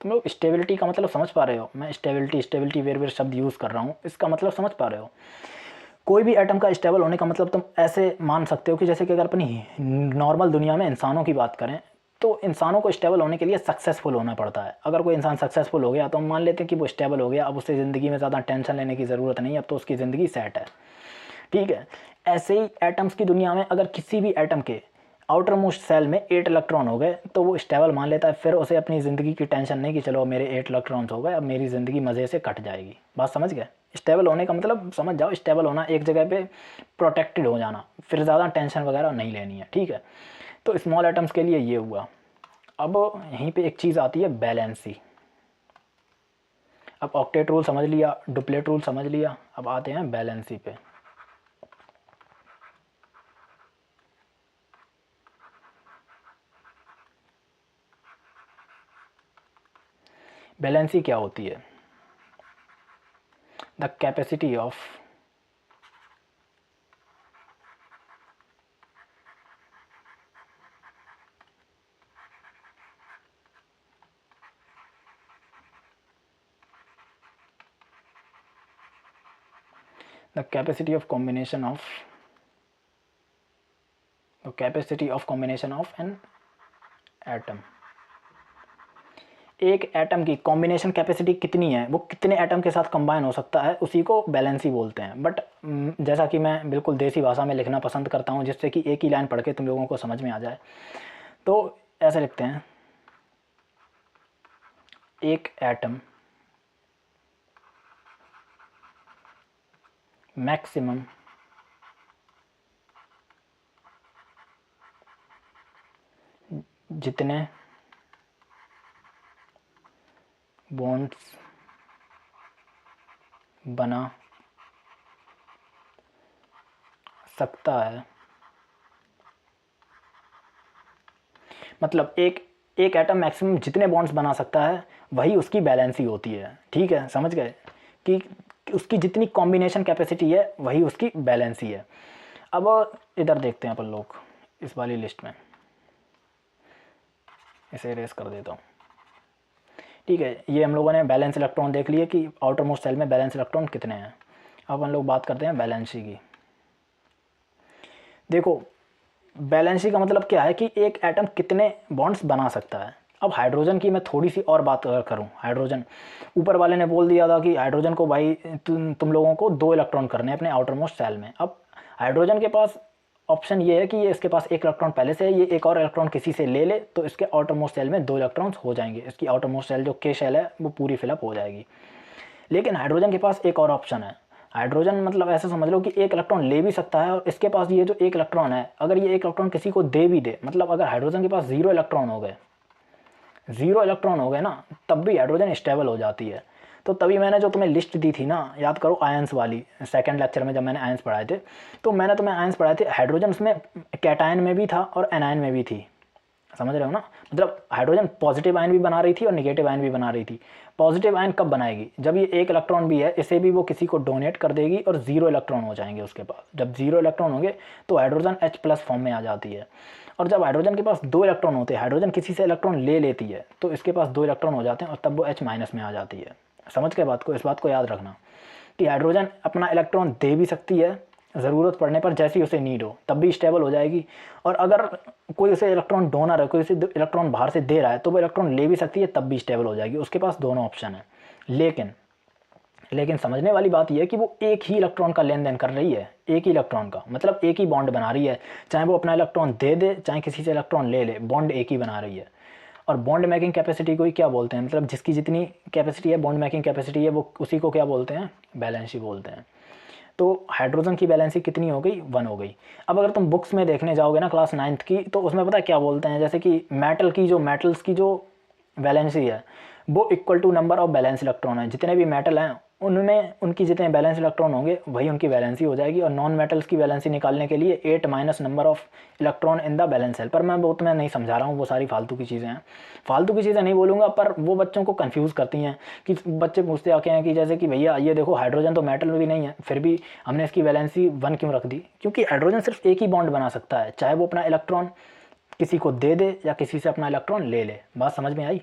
तुम लोग स्टेबिलिटी का मतलब समझ पा रहे हो? मैं स्टेबिलिटी वेर वेर शब्द यूज़ कर रहा हूँ, इसका मतलब समझ पा रहे हो? कोई भी एटम का स्टेबल होने का मतलब तुम ऐसे मान सकते हो कि जैसे कि अगर अपनी नॉर्मल दुनिया में इंसानों की बात करें तो इंसानों को स्टेबल होने के लिए सक्सेसफुल होना पड़ता है। अगर कोई इंसान सक्सेसफुल हो गया तो हम मान लेते हैं कि वो स्टेबल हो गया, अब उससे ज़िंदगी में ज़्यादा टेंशन लेने की ज़रूरत नहीं, अब तो उसकी ज़िंदगी सेट है, ठीक है। ऐसे ही एटम्स की दुनिया में अगर किसी भी एटम के आउटर मोस्ट सेल में 8 इलेक्ट्रॉन हो गए तो वो स्टेबल मान लेता है, फिर उसे अपनी ज़िंदगी की टेंशन नहीं कि चलो मेरे 8 इलेक्ट्रॉन्स हो गए, अब मेरी ज़िंदगी मज़े से कट जाएगी। बात समझ गए? स्टेबल होने का मतलब समझ जाओ, स्टेबल होना, एक जगह पे प्रोटेक्टेड हो जाना, फिर ज़्यादा टेंशन वगैरह नहीं लेनी है, ठीक है। तो स्मॉल एटम्स के लिए ये हुआ। अब यहीं पे एक चीज़ आती है बैलेंसी। अब ऑक्टेट रूल समझ लिया, डुप्लेट रूल समझ लिया, अब आते हैं बैलेंसी पे। बैलेंसी क्या होती है? The capacity of the capacity of combination of an atom। एक एटम की कॉम्बिनेशन कैपेसिटी कितनी है, वो कितने एटम के साथ कंबाइन हो सकता है, उसी को बैलेंसी बोलते हैं। बट जैसा कि मैं बिल्कुल देसी भाषा में लिखना पसंद करता हूँ जिससे कि एक ही लाइन पढ़ के तुम लोगों को समझ में आ जाए, तो ऐसे लिखते हैं, एक एटम मैक्सिमम जितने बॉन्ड्स बना सकता है, मतलब एक एटम मैक्सिमम जितने बॉन्ड्स बना सकता है वही उसकी बैलेंसी होती है, ठीक है। समझ गए कि उसकी जितनी कॉम्बिनेशन कैपेसिटी है वही उसकी बैलेंसी है। अब इधर देखते हैं अपन लोग इस वाली लिस्ट में, इसे इरेज कर देता हूँ, ठीक है। ये हम लोगों ने बैलेंस इलेक्ट्रॉन देख लिए कि आउटर मोस्ट सेल में बैलेंस इलेक्ट्रॉन कितने हैं। अब हम लोग बात करते हैं बैलेंसी की। देखो बैलेंसी का मतलब क्या है कि एक एटम कितने बॉन्ड्स बना सकता है। अब हाइड्रोजन की मैं थोड़ी सी और बात अगर करूँ, हाइड्रोजन, ऊपर वाले ने बोल दिया था कि हाइड्रोजन को भाई तुम लोगों को 2 इलेक्ट्रॉन करने हैं अपने आउटर मोस्ट सेल में। अब हाइड्रोजन के पास ऑप्शन ये है कि ये इसके पास 1 इलेक्ट्रॉन पहले से है, ये एक और इलेक्ट्रॉन किसी से ले ले तो इसके आउटर मोस्ट सेल में 2 इलेक्ट्रॉन्स हो जाएंगे, इसकी आउटर मोस्ट सेल जो के शेल है वो पूरी फिलअप हो जाएगी। लेकिन हाइड्रोजन के पास एक और ऑप्शन है। हाइड्रोजन मतलब ऐसे समझ लो कि 1 इलेक्ट्रॉन ले भी सकता है, और इसके पास ये जो 1 इलेक्ट्रॉन है, अगर ये 1 इलेक्ट्रॉन किसी को दे भी दे, मतलब अगर हाइड्रोजन के पास 0 इलेक्ट्रॉन हो गए ना, तब भी हाइड्रोजन स्टेबल हो जाती है। तो तभी मैंने जो तुम्हें लिस्ट दी थी ना, याद करो आयंस वाली, सेकंड लेक्चर में जब मैंने आयंस पढ़ाए थे, तो मैंने तुम्हें आयंस पढ़ाए थे, हाइड्रोजन उसमें कैटायन में भी था और एनायन में भी थी। समझ रहे हो ना? मतलब हाइड्रोजन पॉजिटिव आयन भी बना रही थी और निगेटिव आयन भी बना रही थी। पॉजिटिव आयन कब बनाएगी? जब ये 1 इलेक्ट्रॉन भी है, इसे भी वो किसी को डोनेट कर देगी और 0 इलेक्ट्रॉन हो जाएंगे उसके पास। जब 0 इलेक्ट्रॉन होंगे तो हाइड्रोजन H+ फॉर्म में आ जाती है। और जब हाइड्रोजन के पास 2 इलेक्ट्रॉन होते हैं, हाइड्रोजन किसी से इलेक्ट्रॉन ले लेती है तो इसके पास 2 इलेक्ट्रॉन हो जाते हैं और तब वो H- में आ जाती है। समझ के बात को, इस बात को याद रखना कि हाइड्रोजन अपना इलेक्ट्रॉन दे भी सकती है ज़रूरत पड़ने पर, जैसी उसे नीड हो, तब भी स्टेबल हो जाएगी। और अगर कोई उसे इलेक्ट्रॉन डोनर है, कोई उसे इलेक्ट्रॉन बाहर से दे रहा है, तो वो इलेक्ट्रॉन ले भी सकती है, तब भी स्टेबल हो जाएगी। उसके पास दोनों ऑप्शन है। लेकिन समझने वाली बात यह है कि वो एक ही इलेक्ट्रॉन का लेन देन कर रही है, एक ही इलेक्ट्रॉन का, मतलब एक ही बॉन्ड बना रही है। चाहे वो अपना इलेक्ट्रॉन दे दे, चाहे किसी से इलेक्ट्रॉन ले ले, बॉन्ड एक ही बना रही है। और बॉन्ड मेकिंग कैपेसिटी को ही क्या बोलते हैं? मतलब जिसकी जितनी कैपेसिटी है, बॉन्ड मेकिंग कैपेसिटी है, वो उसी को क्या बोलते हैं? बैलेंसी बोलते हैं। तो हाइड्रोजन की बैलेंसी कितनी हो गई? 1 हो गई। अब अगर तुम बुक्स में देखने जाओगे ना क्लास 9th की, तो उसमें पता है क्या बोलते हैं? जैसे कि मेटल्स की जो बैलेंसी है वो equal to number of valence electron है। जितने भी मेटल हैं उनमें उनकी जितने बैलेंस इलेक्ट्रॉन होंगे वही उनकी वैलेंसी हो जाएगी। और नॉन मेटल्स की वैलेंसी निकालने के लिए 8 minus number of electron in the valence shell. पर मैं वो तो मैं नहीं समझा रहा हूँ, वो सारी फालतू की चीज़ें हैं, फालतू की चीज़ें नहीं बोलूँगा, पर वो बच्चों को कन्फ्यूज़ करती हैं कि बच्चे पूछते आके हैं कि जैसे कि भैया ये देखो हाइड्रोजन तो मेटल भी नहीं है, फिर भी हमने इसकी वैलेंसी 1 क्यों रख दी? क्योंकि हाइड्रोजन सिर्फ एक ही बॉन्ड बना सकता है, चाहे वो अपना इलेक्ट्रॉन किसी को दे दे या किसी से अपना इलेक्ट्रॉन ले ले। बात समझ में आई?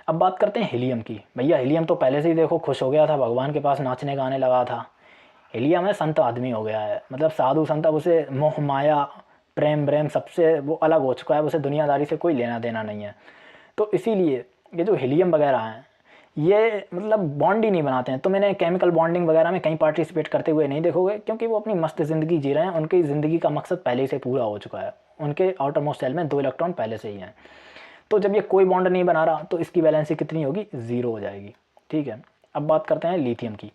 अब बात करते हैं हीलियम की। भैया हीलियम तो पहले से ही देखो खुश हो गया था, भगवान के पास नाचने गाने लगा था। हीलियम है संत आदमी हो गया है, मतलब साधु संत, अब उसे मोह माया प्रेम ब्रेम सबसे वो अलग हो चुका है, उसे दुनियादारी से कोई लेना देना नहीं है। तो इसीलिए ये जो हीलियम वगैरह हैं ये मतलब बॉन्ड ही नहीं बनाते हैं। तो मैंने केमिकल बॉन्डिंग वगैरह में कहीं पार्टिसिपेट करते हुए नहीं देखोगे, क्योंकि वो अपनी मस्त ज़िंदगी जी रहे हैं, उनकी ज़िंदगी का मकसद पहले से पूरा हो चुका है, उनके आउटर मोस्ट सेल में 2 इलेक्ट्रॉन पहले से ही हैं। तो जब ये कोई बॉन्ड नहीं बना रहा तो इसकी वैलेंसी कितनी होगी? 0 हो जाएगी। ठीक है, अब बात करते हैं लिथियम की।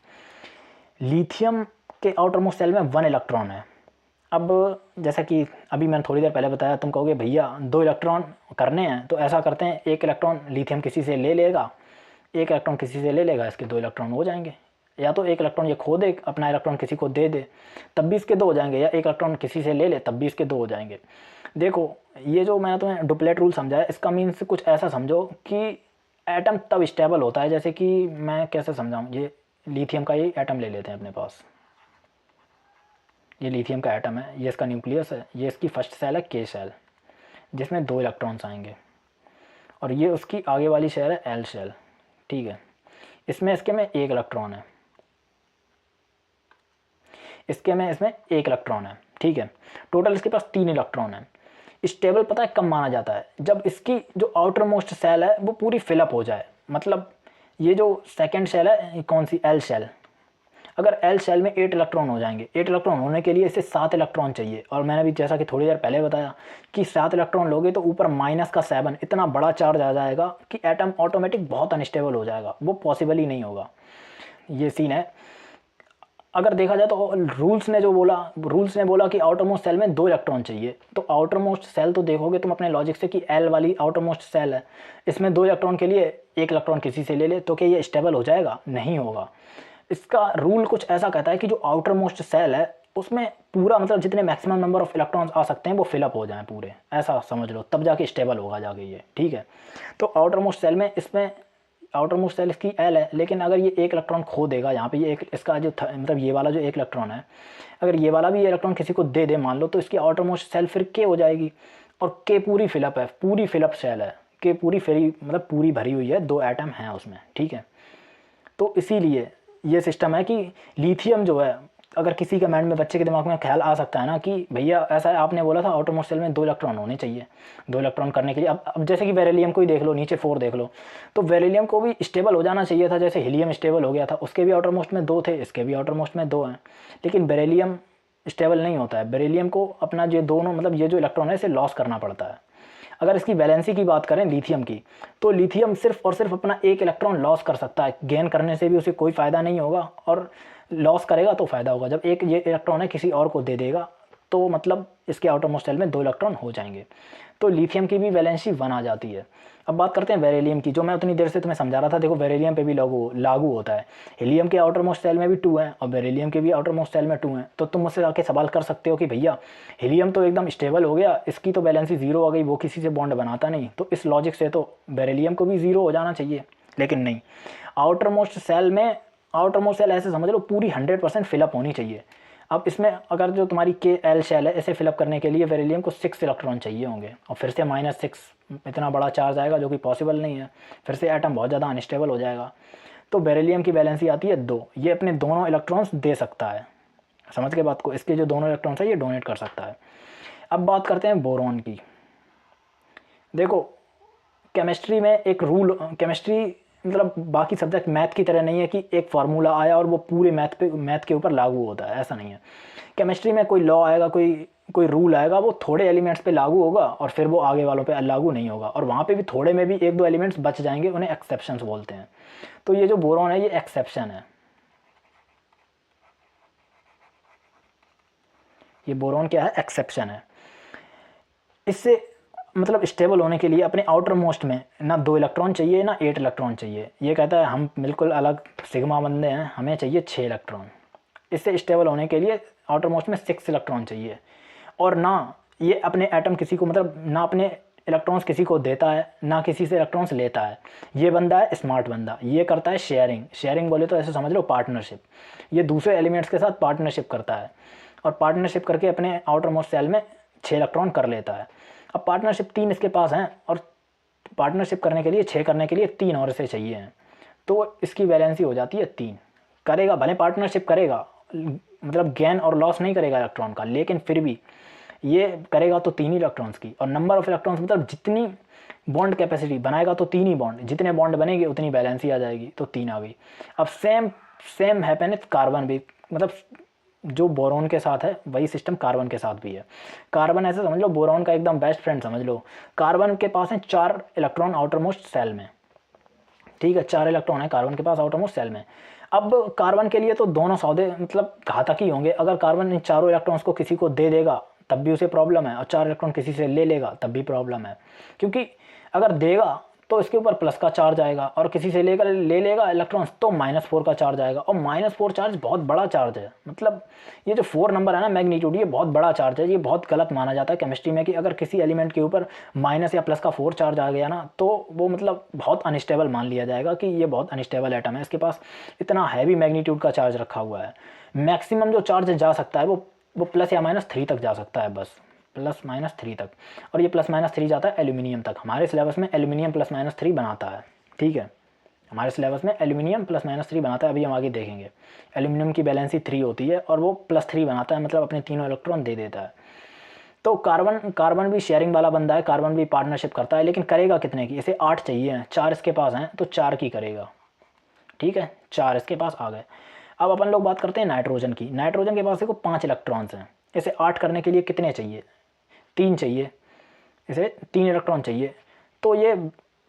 लिथियम के आउटर मोस्ट सेल में 1 इलेक्ट्रॉन है। अब जैसा कि अभी मैंने थोड़ी देर पहले बताया, तुम कहोगे भैया 2 इलेक्ट्रॉन करने हैं, तो ऐसा करते हैं 1 इलेक्ट्रॉन लिथियम किसी से ले लेगा, 1 इलेक्ट्रॉन किसी से ले लेगा, इसके 2 इलेक्ट्रॉन हो जाएंगे। या तो 1 इलेक्ट्रॉन ये खो दे, अपना इलेक्ट्रॉन किसी को दे दे, तब भी इसके 2 हो जाएंगे, या 1 इलेक्ट्रॉन किसी से ले ले तब भी इसके 2 हो जाएंगे। देखो ये जो मैंने तुम्हें डुप्लेट रूल समझाया, इसका मीन्स कुछ ऐसा समझो कि एटम तब स्टेबल होता है, जैसे कि मैं कैसे समझाऊँ, ये लिथियम का ही एटम ले लेते हैं अपने पास, ये लिथियम का एटम है, ये इसका न्यूक्लियस है, ये इसकी फर्स्ट सेल है के सेल, जिसमें 2 इलेक्ट्रॉन्स आएंगे, और ये उसकी आगे वाली सेल है एल सेल। ठीक है, इसमें इसके में 1 इलेक्ट्रॉन है, इसमें 1 इलेक्ट्रॉन है। ठीक है, टोटल इसके पास 3 इलेक्ट्रॉन है। स्टेबल पता है कब माना जाता है? जब इसकी जो आउटर मोस्ट सेल है वो पूरी फिलअप हो जाए। मतलब ये जो सेकेंड सेल है कौन सी, एल सेल, अगर एल सेल में 8 इलेक्ट्रॉन हो जाएंगे, 8 इलेक्ट्रॉन होने के लिए इसे 7 इलेक्ट्रॉन चाहिए, और मैंने भी जैसा कि थोड़ी देर पहले बताया कि 7 इलेक्ट्रॉन लोगे तो ऊपर माइनस का 7 इतना बड़ा चार्ज आ जाएगा कि एटम ऑटोमेटिक बहुत अनस्टेबल हो जाएगा, वो पॉसिबल ही नहीं होगा। ये सीन है। अगर देखा जाए तो रूल्स ने बोला कि आउटर मोस्ट सेल में 2 इलेक्ट्रॉन चाहिए, तो आउटर मोस्ट सेल तो देखोगे तुम अपने लॉजिक से कि एल वाली आउटर मोस्ट सेल है, इसमें 2 इलेक्ट्रॉन के लिए 1 इलेक्ट्रॉन किसी से ले ले, तो क्या ये स्टेबल हो जाएगा? नहीं होगा। इसका रूल कुछ ऐसा कहता है कि जो आउटर मोस्ट सेल है उसमें पूरा मतलब जितने मैक्सिमम नंबर ऑफ इलेक्ट्रॉन्स आ सकते हैं वो फिलअप हो जाएं पूरे, ऐसा समझ लो, तब जाके स्टेबल होगा जाके ये। ठीक है, तो आउटर मोस्ट सेल में इसमें आउटर मोस्ट सेल इसकी एल है, लेकिन अगर ये 1 इलेक्ट्रॉन खो देगा यहाँ पे, ये एक इसका जो मतलब ये वाला जो 1 इलेक्ट्रॉन है, अगर ये वाला भी ये इलेक्ट्रॉन किसी को दे दे मान लो, तो इसकी आउटर मोस्ट सेल फिर के हो जाएगी, और के पूरी फिलअप है, पूरी फिलअप सेल है, के पूरी फ्री मतलब पूरी भरी हुई है, 2 एटम हैं उसमें। ठीक है, तो इसीलिए ये सिस्टम है कि लिथियम जो है, अगर किसी के माइंड में बच्चे के दिमाग में ख्याल आ सकता है ना कि भैया ऐसा है, आपने बोला था आउटर मोस्ट सेल में 2 इलेक्ट्रॉन होने चाहिए, 2 इलेक्ट्रॉन करने के लिए, अब जैसे कि बेरिलियम को ही देख लो, नीचे 4 देख लो, तो बेरिलियम को भी स्टेबल हो जाना चाहिए था, जैसे हीलियम स्टेबल हो गया था, उसके भी आउटर मोस्ट में 2 थे, इसके भी आउटर मोस्ट में 2 हैं, लेकिन बेरिलियम स्टेबल नहीं होता है। बेरिलियम को अपना जो दोनों मतलब ये जो इलेक्ट्रॉन है इसे लॉस करना पड़ता है। अगर इसकी वैलेंसी की बात करें लिथियम की, तो लिथियम सिर्फ और सिर्फ अपना 1 इलेक्ट्रॉन लॉस कर सकता है, गेन करने से भी उसे कोई फ़ायदा नहीं होगा, और लॉस करेगा तो फ़ायदा होगा जब एक ये इलेक्ट्रॉन है किसी और को दे देगा, तो मतलब इसके आउटर मोस्ट सेल में 2 इलेक्ट्रॉन हो जाएंगे, तो लिथियम की भी वैलेंसी 1 आ जाती है। अब बात करते हैं बेरिलियम की, जो मैं उतनी देर से तुम्हें समझा रहा था। देखो बेरिलियम पे भी लागू होता है, हीलियम के आउटर मोस्ट सेल में भी 2 हैं और बेरिलियम के भी आउटर मोस्ट सेल में 2 हैं। तो तुम मुझसे आके सवाल कर सकते हो कि भैया हीलियम तो एकदम स्टेबल हो गया, इसकी तो वैलेंसी 0 आ गई, वो किसी से बॉन्ड बनाता नहीं, तो इस लॉजिक से तो बेरिलियम को भी 0 हो जाना चाहिए, लेकिन नहीं। आउटर मोस्ट सेल ऐसे समझ लो पूरी 100% फिलअप होनी चाहिए। अब इसमें अगर जो तुम्हारी के एल शेल है, इसे फिलअप करने के लिए बेरिलियम को 6 इलेक्ट्रॉन चाहिए होंगे, और फिर से -6 इतना बड़ा चार्ज आएगा जो कि पॉसिबल नहीं है, फिर से एटम बहुत ज़्यादा अनस्टेबल हो जाएगा। तो बेरिलियम की वैलेंसी आती है 2, ये अपने दोनों इलेक्ट्रॉन्स दे सकता है, समझ के बात को, इसके जो दोनों इलेक्ट्रॉन्स है ये डोनेट कर सकता है। अब बात करते हैं बोरॉन की। देखो केमिस्ट्री में एक रूल, केमिस्ट्री मतलब बाकी सब्जेक्ट मैथ की तरह नहीं है कि एक फार्मूला आया और वो पूरे मैथ के ऊपर लागू होता है, ऐसा नहीं है। केमिस्ट्री में कोई लॉ आएगा, कोई रूल आएगा, वो थोड़े एलिमेंट्स पे लागू होगा और फिर वो आगे वालों पे लागू नहीं होगा, और वहाँ पे भी थोड़े में भी 1-2 एलिमेंट्स बच जाएंगे, उन्हें एक्सेप्शंस बोलते हैं। तो ये जो बोरॉन है ये एक्सेप्शन है, ये बोरॉन क्या है, एक्सेप्शन है। इससे मतलब स्टेबल होने के लिए अपने आउटर मोस्ट में ना 2 इलेक्ट्रॉन चाहिए ना 8 इलेक्ट्रॉन चाहिए। ये कहता है हम बिल्कुल अलग सिग्मा बंदे हैं, हमें चाहिए 6 इलेक्ट्रॉन। इससे स्टेबल होने के लिए आउटर मोस्ट में 6 इलेक्ट्रॉन चाहिए। और ना ये अपने एटम किसी को मतलब ना अपने इलेक्ट्रॉन्स किसी को देता है ना किसी से इलेक्ट्रॉन्स लेता है। ये बंदा है स्मार्ट बंदा, ये करता है शेयरिंग। शेयरिंग बोले तो ऐसे समझ लो पार्टनरशिप। ये दूसरे एलिमेंट्स के साथ पार्टनरशिप करता है और पार्टनरशिप करके अपने आउटर मोस्ट सेल में 6 इलेक्ट्रॉन कर लेता है। अब पार्टनरशिप 3 इसके पास हैं और पार्टनरशिप करने के लिए 6 करने के लिए 3 और इसे चाहिए हैं, तो इसकी वैलेंसी हो जाती है 3। करेगा भले पार्टनरशिप करेगा, मतलब गेन और लॉस नहीं करेगा इलेक्ट्रॉन का, लेकिन फिर भी ये करेगा तो 3 ही इलेक्ट्रॉन्स की। और नंबर ऑफ इलेक्ट्रॉन्स मतलब जितनी बॉन्ड कैपेसिटी बनाएगा तो 3 ही बॉन्ड, जितने बॉन्ड बनेंगे उतनी बैलेंसी आ जाएगी, तो 3 आ गई। अब सेम हैपन है कार्बन भी, मतलब जो बोरॉन के साथ है वही सिस्टम कार्बन के साथ भी है। कार्बन ऐसे समझ लो बोरॉन का एकदम बेस्ट फ्रेंड समझ लो। कार्बन के पास है 4 इलेक्ट्रॉन आउटर मोस्ट सेल में, ठीक है, 4 इलेक्ट्रॉन है कार्बन के पास आउटर मोस्ट सेल में। अब कार्बन के लिए तो दोनों सौदे मतलब घातक ही होंगे। अगर कार्बन इन चारों इलेक्ट्रॉन्स को किसी को दे देगा तब भी उसे प्रॉब्लम है, और 4 इलेक्ट्रॉन किसी से ले लेगा तब भी प्रॉब्लम है, क्योंकि अगर देगा तो इसके ऊपर प्लस का चार्ज आएगा और किसी से ले लेगा इलेक्ट्रॉन्स तो -4 का चार्ज आएगा। और -4 चार्ज बहुत बड़ा चार्ज है, मतलब ये जो 4 नंबर है ना मैग्नीट्यूड, ये बहुत बड़ा चार्ज है। ये बहुत गलत माना जाता है केमिस्ट्री में कि अगर किसी एलिमेंट के ऊपर माइनस या प्लस का 4 चार्ज आ गया ना तो वो मतलब बहुत अनस्टेबल मान लिया जाएगा कि ये बहुत अनस्टेबल एटम है, इसके पास इतना हैवी मैग्नीट्यूड का चार्ज रखा हुआ है। मैक्सिमम जो चार्ज जा सकता है वो प्लस या -3 तक जा सकता है, बस +-3 तक। और ये +-3 जाता है एल्यूमिनियम तक। हमारे सिलेबस में एल्यूमिनियम +-3 बनाता है, ठीक है, हमारे सिलेबस में एल्यूमिनियम +-3 बनाता है। अभी हम आगे देखेंगे। एल्यूमिनियम की बैलेंसी 3 होती है और वो +3 बनाता है, मतलब अपने तीनों इलेक्ट्रॉन दे देता है। तो कार्बन भी शेयरिंग वाला बंदा है, कार्बन भी पार्टनरशिप करता है, लेकिन करेगा कितने की? इसे 8 चाहिए हैं, 4 इसके पास हैं तो 4 की करेगा, ठीक है, 4 इसके पास आ गए। अब अपन लोग बात करते हैं नाइट्रोजन की। नाइट्रोजन के पास देखो 5 इलेक्ट्रॉन्स हैं, इसे 8 करने के लिए कितने चाहिए? 3 चाहिए, इसे 3 इलेक्ट्रॉन चाहिए। तो ये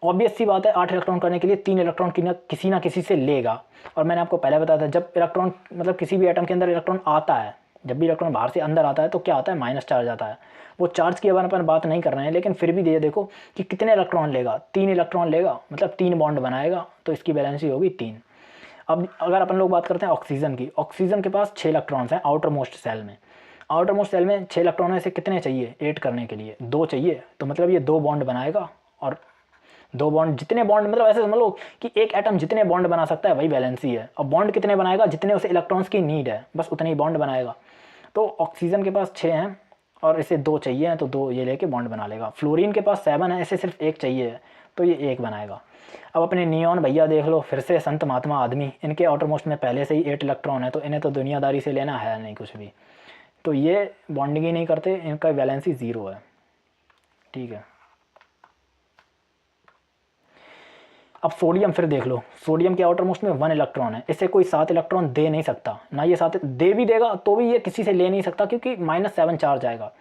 ऑब्वियस सी बात है 8 इलेक्ट्रॉन करने के लिए 3 इलेक्ट्रॉन किसी ना किसी से लेगा। और मैंने आपको पहले बताया था जब इलेक्ट्रॉन मतलब किसी भी एटम के अंदर इलेक्ट्रॉन आता है, जब भी इलेक्ट्रॉन बाहर से अंदर आता है तो क्या आता है? माइनस चार्ज आता है। वो चार्ज की अपन बात नहीं कर रहे हैं, लेकिन फिर भी ये देखो कि कितने इलेक्ट्रॉन लेगा, 3 इलेक्ट्रॉन लेगा, मतलब 3 बॉन्ड बनाएगा, तो इसकी बैलेंसी होगी 3। अब अगर अपन लोग बात करते हैं ऑक्सीजन की, ऑक्सीजन के पास 6 इलेक्ट्रॉन्स हैं आउटर मोस्ट सेल में। आउटर मोस्ट सेल में 6 इलेक्ट्रॉन है, इसे कितने चाहिए? 8 करने के लिए 2 चाहिए, तो मतलब ये 2 बॉन्ड बनाएगा। और 2 बॉन्ड, जितने बॉन्ड मतलब ऐसे समझ लो कि एक एटम जितने बॉन्ड बना सकता है वही बैलेंसी है। और बॉन्ड कितने बनाएगा? जितने उसे इलेक्ट्रॉन्स की नीड है, बस उतने ही बॉन्ड बनाएगा। तो ऑक्सीजन के पास 6 हैं और इसे 2 चाहिए हैं, तो 2 ये लेके बॉन्ड बना लेगा। फ्लोरीन के पास 7 है, इसे सिर्फ 1 चाहिए तो ये 1 बनाएगा। अब अपने नियॉन भैया देख लो, फिर से संत महात्मा आदमी, इनके आउटर मोस्ट में पहले से ही 8 इलेक्ट्रॉन है, तो इन्हें तो दुनियादारी से लेना है नहीं कुछ भी, तो ये बॉन्डिंग ही नहीं करते, इनका वैलेंसी 0 है, ठीक है। अब सोडियम फिर देख लो, सोडियम के आउटर मोस्ट में 1 इलेक्ट्रॉन है, इससे कोई 7 इलेक्ट्रॉन दे नहीं सकता, ना ये 7 दे भी देगा तो भी ये किसी से ले नहीं सकता क्योंकि -7 चार्ज आएगा,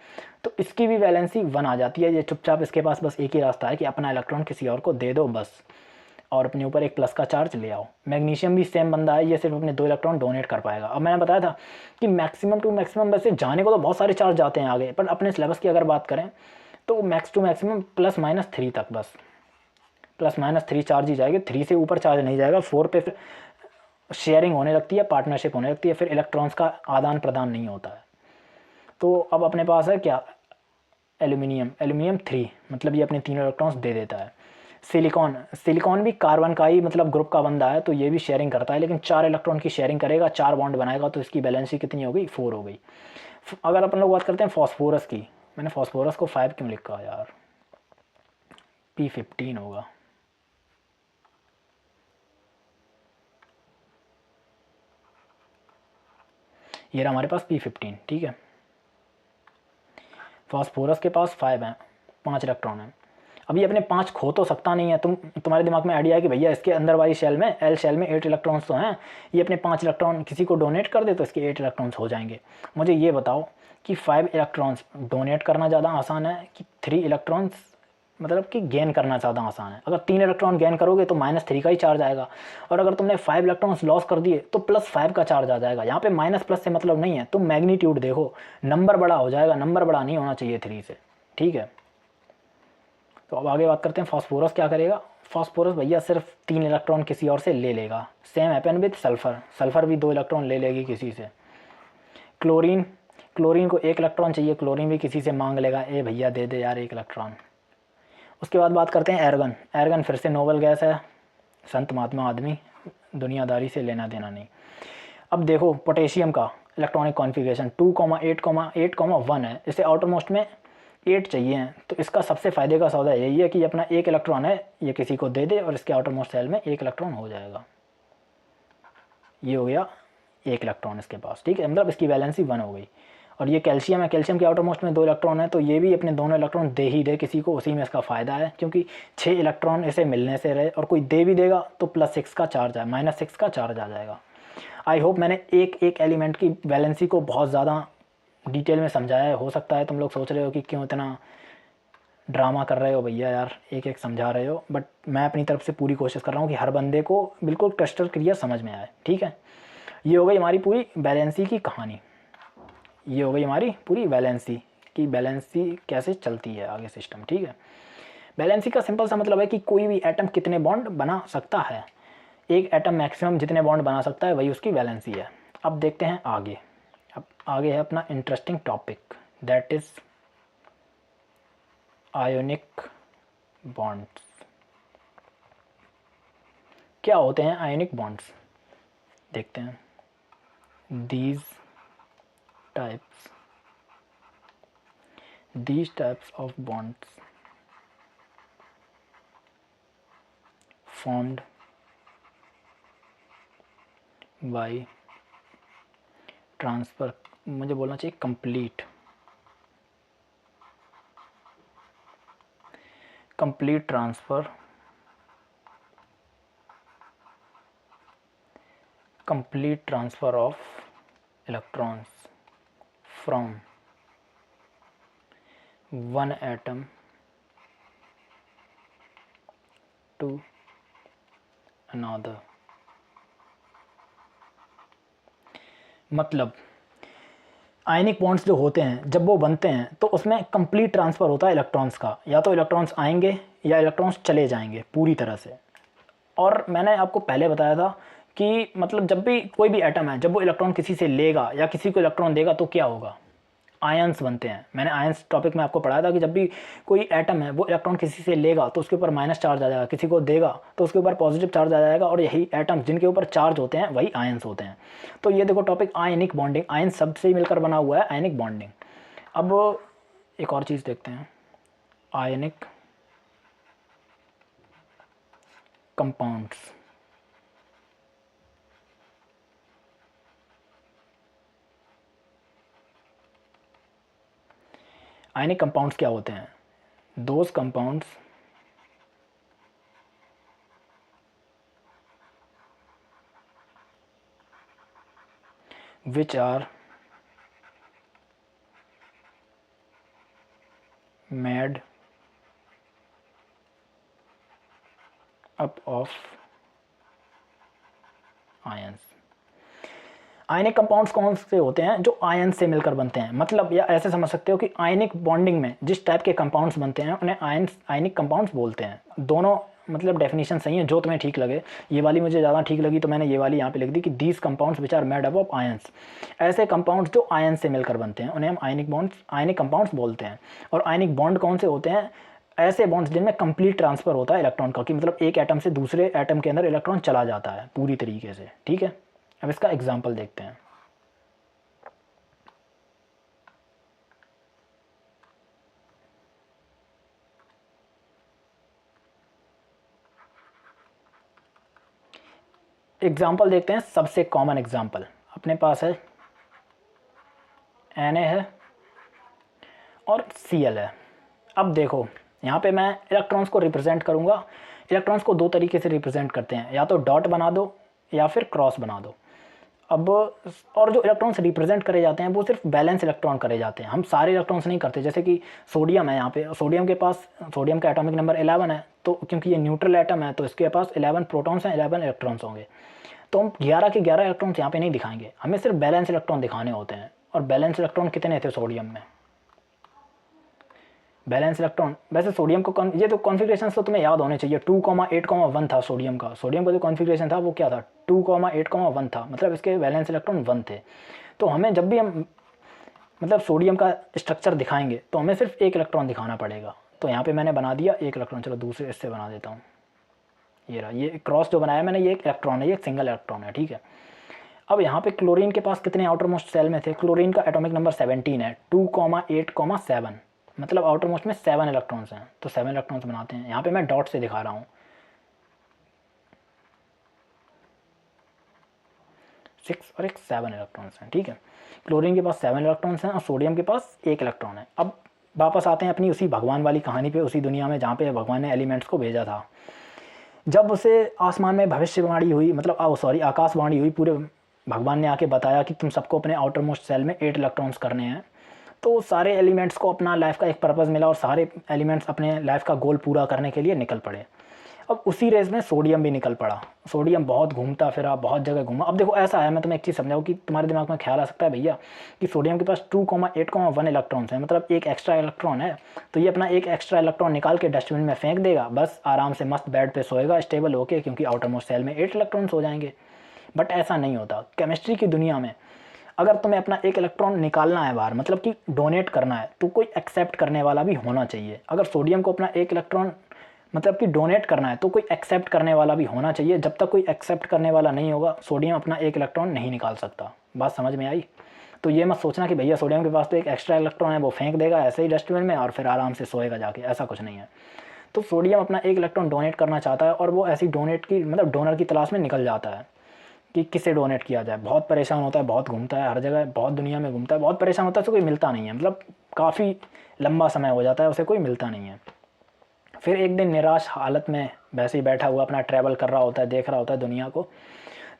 तो इसकी भी वैलेंसी 1 आ जाती है। ये चुपचाप इसके पास बस एक ही रास्ता है कि अपना इलेक्ट्रॉन किसी और को दे दो बस, और अपने ऊपर एक प्लस का चार्ज ले आओ। मैग्नीशियम भी सेम बंदा है, ये सिर्फ अपने 2 इलेक्ट्रॉन डोनेट कर पाएगा। अब मैंने बताया था कि मैक्सिमम टू मैक्सिमम वैसे जाने को तो बहुत सारे चार्ज जाते हैं आगे, पर अपने सिलेबस की अगर बात करें तो मैक्स टू मैक्सिमम +-3 तक, बस +-3 चार्ज ही जाएगी, 3 से ऊपर चार्ज नहीं जाएगा। 4 पे फिर शेयरिंग होने लगती है, पार्टनरशिप होने लगती है, फिर इलेक्ट्रॉन्स का आदान प्रदान नहीं होता है। तो अब अपने पास है क्या? एल्यूमिनियम 3, मतलब ये अपने 3 इलेक्ट्रॉन्स दे देता है। सिलिकॉन भी कार्बन का ही मतलब ग्रुप का बंदा है, तो ये भी शेयरिंग करता है, लेकिन 4 इलेक्ट्रॉन की शेयरिंग करेगा, 4 बॉन्ड बनाएगा, तो इसकी बैलेंसी कितनी हो गई? 4 हो गई। अगर अपन लोग बात करते हैं फॉस्फोरस की, मैंने फॉस्फोरस को 5 क्यों लिखा यार? P15 होगा। ये रहा हमारे पास P15, ठीक है। फॉस्फोरस के पास 5 हैं, 5 इलेक्ट्रॉन हैं। अभी अपने 5 खो तो सकता नहीं है, तुम्हारे दिमाग में आइडिया है कि भैया इसके अंदर वाली शेल में, एल शेल में 8 इलेक्ट्रॉन्स तो हैं, ये अपने 5 इलेक्ट्रॉन किसी को डोनेट कर दे तो इसके 8 इलेक्ट्रॉन्स हो जाएंगे। मुझे ये बताओ कि 5 इलेक्ट्रॉन्स डोनेट करना ज़्यादा आसान है कि 3 इलेक्ट्रॉन्स मतलब कि गेन करना ज़्यादा आसान है? अगर 3 इलेक्ट्रॉन गेन करोगे तो -3 का ही चार्ज आएगा, और अगर तुमने 5 इलेक्ट्रॉन्स लॉस कर दिए तो +5 का चार्ज आ जाएगा। यहाँ पे माइनस प्लस से मतलब नहीं है, तुम मैग्नीट्यूड देखो, नंबर बड़ा हो जाएगा, नंबर बड़ा नहीं होना चाहिए 3 से, ठीक है। तो अब आगे बात करते हैं फास्फोरस क्या करेगा। फास्फोरस भैया सिर्फ 3 इलेक्ट्रॉन किसी और से ले लेगा। Same happen with sulphur, sulphur भी 2 इलेक्ट्रॉन ले लेगी किसी से। क्लोरीन, क्लोरीन को 1 इलेक्ट्रॉन चाहिए, क्लोरीन भी किसी से मांग लेगा, ए भैया दे दे यार 1 इलेक्ट्रॉन। उसके बाद बात करते हैं एर्गन। एर्गन फिर से नोबल गैस है, संत महात्मा आदमी, दुनियादारी से लेना देना नहीं। अब देखो पोटेशियम का इलेक्ट्रॉनिक कॉन्फ़िगरेशन 2,8,8,1 है, इसे आउटर मोस्ट में 8 चाहिए हैं। तो इसका सबसे फ़ायदे का सौदा यही है कि अपना 1 इलेक्ट्रॉन है ये किसी को दे दे और इसके आउटर मोस्ट सेल में 1 इलेक्ट्रॉन हो जाएगा। ये हो गया 1 इलेक्ट्रॉन इसके पास, ठीक है, मतलब इसकी वैलेंसी 1 हो गई। और ये कैल्शियम है, कैल्शियम के आउटर मोस्ट में 2 इलेक्ट्रॉन है, तो ये भी अपने दोनों इलेक्ट्रॉन दे ही दे किसी को, उसी में इसका फ़ायदा है, क्योंकि 6 इलेक्ट्रॉन इसे मिलने से रहे। और कोई दे भी देगा तो +6 का चार्ज है, -6 का चार्ज आ जाएगा। आई होप मैंने एक एक एलिमेंट की वैलेंसी को बहुत ज़्यादा डिटेल में समझाया है। हो सकता है तुम लोग सोच रहे हो कि क्यों इतना ड्रामा कर रहे हो भैया यार, एक एक समझा रहे हो, बट मैं अपनी तरफ से पूरी कोशिश कर रहा हूँ कि हर बंदे को बिल्कुल क्रिस्टल क्लियर समझ में आए, ठीक है। ये हो गई हमारी पूरी वैलेंसी की कहानी, ये हो गई हमारी पूरी वैलेंसी की, वैलेंसी कैसे चलती है आगे सिस्टम, ठीक है। वैलेंसी का सिंपल सा मतलब है कि कोई भी एटम कितने बॉन्ड बना सकता है, एक एटम मैक्सिमम जितने बॉन्ड बना सकता है वही उसकी वैलेंसी है। अब देखते हैं आगे। अब आगे है अपना interesting topic, that is ionic bonds. क्या होते हैं आयोनिक बॉन्ड्स, देखते हैं। these types of bonds formed by transfer, मुझे बोलना चाहिए complete transfer of electrons from one atom to another। मतलब आयनिक बॉन्ड्स जो होते हैं जब वो बनते हैं तो उसमें कंप्लीट ट्रांसफ़र होता है इलेक्ट्रॉन्स का, या तो इलेक्ट्रॉन्स आएंगे या इलेक्ट्रॉन्स चले जाएंगे पूरी तरह से। और मैंने आपको पहले बताया था कि मतलब जब भी कोई भी एटम है, जब वो इलेक्ट्रॉन किसी से लेगा या किसी को इलेक्ट्रॉन देगा तो क्या होगा, आयंस बनते हैं। मैंने आयंस टॉपिक में आपको पढ़ाया था कि जब भी कोई एटम है वो इलेक्ट्रॉन किसी से लेगा तो उसके ऊपर माइनस चार्ज आ जाएगा, किसी को देगा तो उसके ऊपर पॉजिटिव चार्ज आ जाएगा, और यही एटम जिनके ऊपर चार्ज होते हैं वही आयंस होते हैं। तो ये देखो टॉपिक आयनिक बॉन्डिंग, आयन शब्द से ही मिलकर बना हुआ है आयनिक बॉन्डिंग। अब एक और चीज़ देखते हैं, आयनिक कंपाउंड्स। आयनिक कंपाउंड्स क्या होते हैं, those compounds which are made up of ions. Ionic compounds कौन से होते हैं, जो आयन से मिलकर बनते हैं। मतलब या ऐसे समझ सकते हो कि आयनिक बॉन्डिंग में जिस टाइप के कंपाउंड्स बनते हैं उन्हें आयनिक कंपाउंड्स बोलते हैं। दोनों मतलब डेफिनेशन सही है, जो तुम्हें ठीक लगे। ये वाली मुझे ज़्यादा ठीक लगी तो मैंने ये वाली यहाँ पे लिख दी कि these compounds which are made up of ions. ऐसे कंपाउंड्स जो आयन से मिलकर बनते हैं उन्हें हम आयनिक कंपाउंड्स बोलते हैं। और आयनिक बॉन्ड कौन से होते हैं, ऐसे बॉन्ड्स जिनमें कंप्लीट ट्रांसफ़र होता है इलेक्ट्रॉन का, कि मतलब एक एटम से दूसरे एटम के अंदर इलेक्ट्रॉन चला जाता है पूरी तरीके से, ठीक है। अब इसका एग्जाम्पल देखते हैं। एग्जाम्पल देखते हैं, सबसे कॉमन एग्जाम्पल अपने पास है Na है और Cl है। अब देखो यहाँ पे मैं इलेक्ट्रॉन्स को रिप्रेजेंट करूँगा। इलेक्ट्रॉन्स को दो तरीके से रिप्रेजेंट करते हैं, या तो डॉट बना दो या फिर क्रॉस बना दो। अब और जो इलेक्ट्रॉन्स रिप्रेजेंट करे जाते हैं वो सिर्फ बैलेंस इलेक्ट्रॉन करे जाते हैं, हम सारे इलेक्ट्रॉन्स नहीं करते। जैसे कि सोडियम है, यहाँ पे सोडियम के पास, सोडियम का एटॉमिक नंबर 11 है, तो क्योंकि ये न्यूट्रल एटम है तो इसके पास 11 प्रोटॉन्स हैं, 11 इलेक्ट्रॉन्स होंगे। तो हम 11 के 11 इलेक्ट्रॉन्स यहाँ पे नहीं दिखाएंगे, हमें सिर्फ बैलेंस इलेक्ट्रॉन दिखाने होते हैं। और बैलेंस इलेक्ट्रॉन कितने थे सोडियम में, बैलेंस इलेक्ट्रॉन, वैसे सोडियम को ये तो कॉन्फ़िगरेशन तो तुम्हें याद होने चाहिए। 2,8,1 था सोडियम का जो कॉन्फ़िगरेशन था वो क्या था, 2,8,1 था, मतलब इसके बैलेंस इलेक्ट्रॉन 1 थे। तो हमें जब भी हम मतलब सोडियम का स्ट्रक्चर दिखाएंगे तो हमें सिर्फ एक इलेक्ट्रॉन दिखाना पड़ेगा। तो यहाँ पे मैंने बना दिया एक इलेक्ट्रॉन, चलो दूसरे इससे बना देता हूँ। ये रहा, ये क्रॉस जो बनाया मैंने, ये एक इलेक्ट्रॉन है, ये एक सिंगल इलेक्ट्रॉन है, ठीक है। अब यहाँ पे क्लोरीन के पास कितने आउटर मोस्ट सेल में थे, क्लोरीन का एटॉमिक नंबर 17 है, 2,8,7, मतलब आउटर मोस्ट में 7 इलेक्ट्रॉन्स हैं। तो 7 इलेक्ट्रॉन्स बनाते हैं, यहाँ पे मैं डॉट से दिखा रहा हूँ, 6 और एक 7 इलेक्ट्रॉन्स हैं, ठीक है। क्लोरीन के पास 7 इलेक्ट्रॉन्स हैं और सोडियम के पास 1 इलेक्ट्रॉन है। अब वापस आते हैं अपनी उसी भगवान वाली कहानी पे, उसी दुनिया में जहाँ पे भगवान ने एलिमेंट्स को भेजा था। जब उसे आसमान में भविष्यवाणी हुई, मतलब आकाशवाणी हुई, पूरे भगवान ने आके बताया कि तुम सबको अपने आउटर मोस्ट सेल में 8 इलेक्ट्रॉन्स करने हैं, तो सारे एलिमेंट्स को अपना लाइफ का एक पर्पज़ मिला और सारे एलिमेंट्स अपने लाइफ का गोल पूरा करने के लिए निकल पड़े। अब उसी रेस में सोडियम भी निकल पड़ा। सोडियम बहुत घूमता फिरा, बहुत जगह घूमा। अब देखो ऐसा है, मैं तुम्हें एक चीज़ समझाऊँ कि तुम्हारे दिमाग में ख्याल आ सकता है भैया कि सोडियम के पास 2,8,1 इलेक्ट्रॉन्स हैं, मतलब एक एक्स्ट्रा इलेक्ट्रॉन है, तो ये अपना एक एक्स्ट्रा इलेक्ट्रॉन निकाल के डस्टबिन में फेंक देगा, बस आराम से मस्त बेड पे सोएगा स्टेबल होके, क्योंकि आउटर मोस्ट सेल में 8 इलेक्ट्रॉन्स हो जाएंगे। बट ऐसा नहीं होता केमिस्ट्री की दुनिया में। अगर तुम्हें अपना एक इलेक्ट्रॉन निकालना है बाहर, मतलब कि डोनेट करना है, तो कोई एक्सेप्ट करने वाला भी होना चाहिए। अगर सोडियम को अपना एक इलेक्ट्रॉन मतलब कि डोनेट करना है तो कोई एक्सेप्ट करने वाला भी होना चाहिए। जब तक कोई एक्सेप्ट करने वाला नहीं होगा, सोडियम अपना एक इलेक्ट्रॉन नहीं निकाल सकता। बात समझ में आई? तो ये मत सोचना कि भैया सोडियम के पास तो एक एक्स्ट्रा इलेक्ट्रॉन है, वो फेंक देगा ऐसे ही डस्टबिन में और फिर आराम से सोएगा जाके, ऐसा कुछ नहीं है। तो सोडियम अपना एक इलेक्ट्रॉन डोनेट करना चाहता है और वो ऐसी डोनेट की मतलब डोनर की तलाश में निकल जाता है कि किसे डोनेट किया जाए। बहुत परेशान होता है, बहुत घूमता है हर जगह, बहुत दुनिया में घूमता है, बहुत परेशान होता है, उसे कोई मिलता नहीं है, मतलब काफ़ी लंबा समय हो जाता है उसे कोई मिलता नहीं है। फिर एक दिन निराश हालत में वैसे ही बैठा हुआ अपना ट्रैवल कर रहा होता है, देख रहा होता है दुनिया को,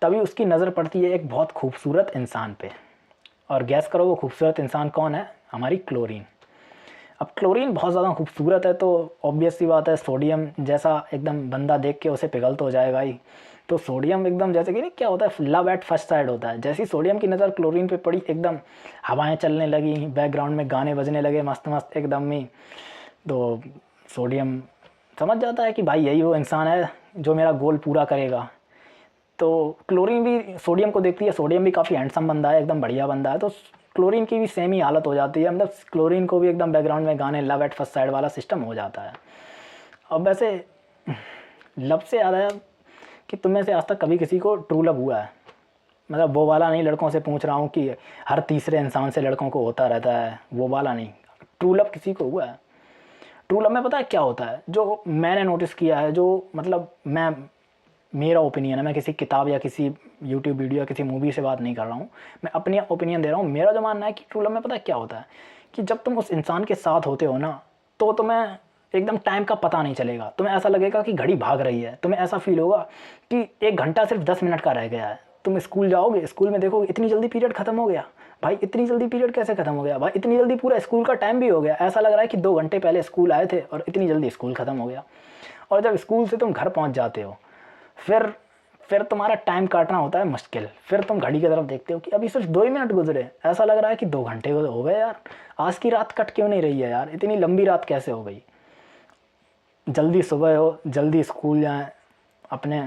तभी उसकी नज़र पड़ती है एक बहुत खूबसूरत इंसान पे। और गैस करो वो खूबसूरत इंसान कौन है? हमारी क्लोरीन। अब क्लोरीन बहुत ज़्यादा खूबसूरत है तो ऑब्वियस सी बात है सोडियम जैसा एकदम बंदा देख के उसे पिघल तो हो जाएगा ही। तो सोडियम एकदम जैसे कि नहीं क्या होता है, लव एट फर्स्ट साइड होता है। जैसी सोडियम की नज़र क्लोरीन पे पड़ी, एकदम हवाएं चलने लगी, बैकग्राउंड में गाने बजने लगे मस्त मस्त एकदम ही। तो सोडियम समझ जाता है कि भाई यही वो इंसान है जो मेरा गोल पूरा करेगा। तो क्लोरीन भी सोडियम को देखती है, सोडियम भी काफ़ी हैंडसम बंदा है, एकदम बढ़िया बंदा है, तो क्लोरीन की भी सेम ही हालत हो जाती है, मतलब क्लोरीन को भी एकदम बैकग्राउंड में गाने लव एट फर्स्ट साइड वाला सिस्टम हो जाता है। अब वैसे लव से याद आया कि तुम में से आज तक कभी किसी को ट्रू लव हुआ है? मतलब वो वाला नहीं, लड़कों से पूछ रहा हूँ कि हर तीसरे इंसान से लड़कों को होता रहता है, वो वाला नहीं, ट्रू लव किसी को हुआ है? ट्रू लव में पता है क्या होता है, जो मैंने नोटिस किया है, जो मतलब मेरा ओपिनियन है, मैं किसी किताब या किसी यूट्यूब वीडियो या किसी मूवी से बात नहीं कर रहा हूँ, मैं अपनी ओपिनियन दे रहा हूँ। मेरा जो मानना है कि ट्रू लव में पता है क्या होता है कि जब तुम उस इंसान के साथ होते हो ना, तो तुम्हें एकदम टाइम का पता नहीं चलेगा, तुम्हें ऐसा लगेगा कि घड़ी भाग रही है, तुम्हें ऐसा फील होगा कि 1 घंटा सिर्फ 10 मिनट का रह गया है। तुम स्कूल जाओगे, स्कूल में देखोगे इतनी जल्दी पीरियड खत्म हो गया, भाई इतनी जल्दी पीरियड कैसे खत्म हो गया, भाई इतनी जल्दी पूरा स्कूल का टाइम भी हो गया, ऐसा लग रहा है कि 2 घंटे पहले स्कूल आए थे और इतनी जल्दी स्कूल ख़त्म हो गया। और जब स्कूल से तुम घर पहुंच जाते हो, फिर तुम्हारा टाइम काटना होता है मुश्किल, फिर तुम घड़ी की तरफ देखते हो कि अभी सिर्फ 2 ही मिनट गुजरे, ऐसा लग रहा है कि 2 घंटे हो गए यार, आज की रात कट क्यों नहीं रही है यार, इतनी लंबी रात कैसे हो गई। जल्दी सुबह हो, जल्दी स्कूल जाएँ, अपने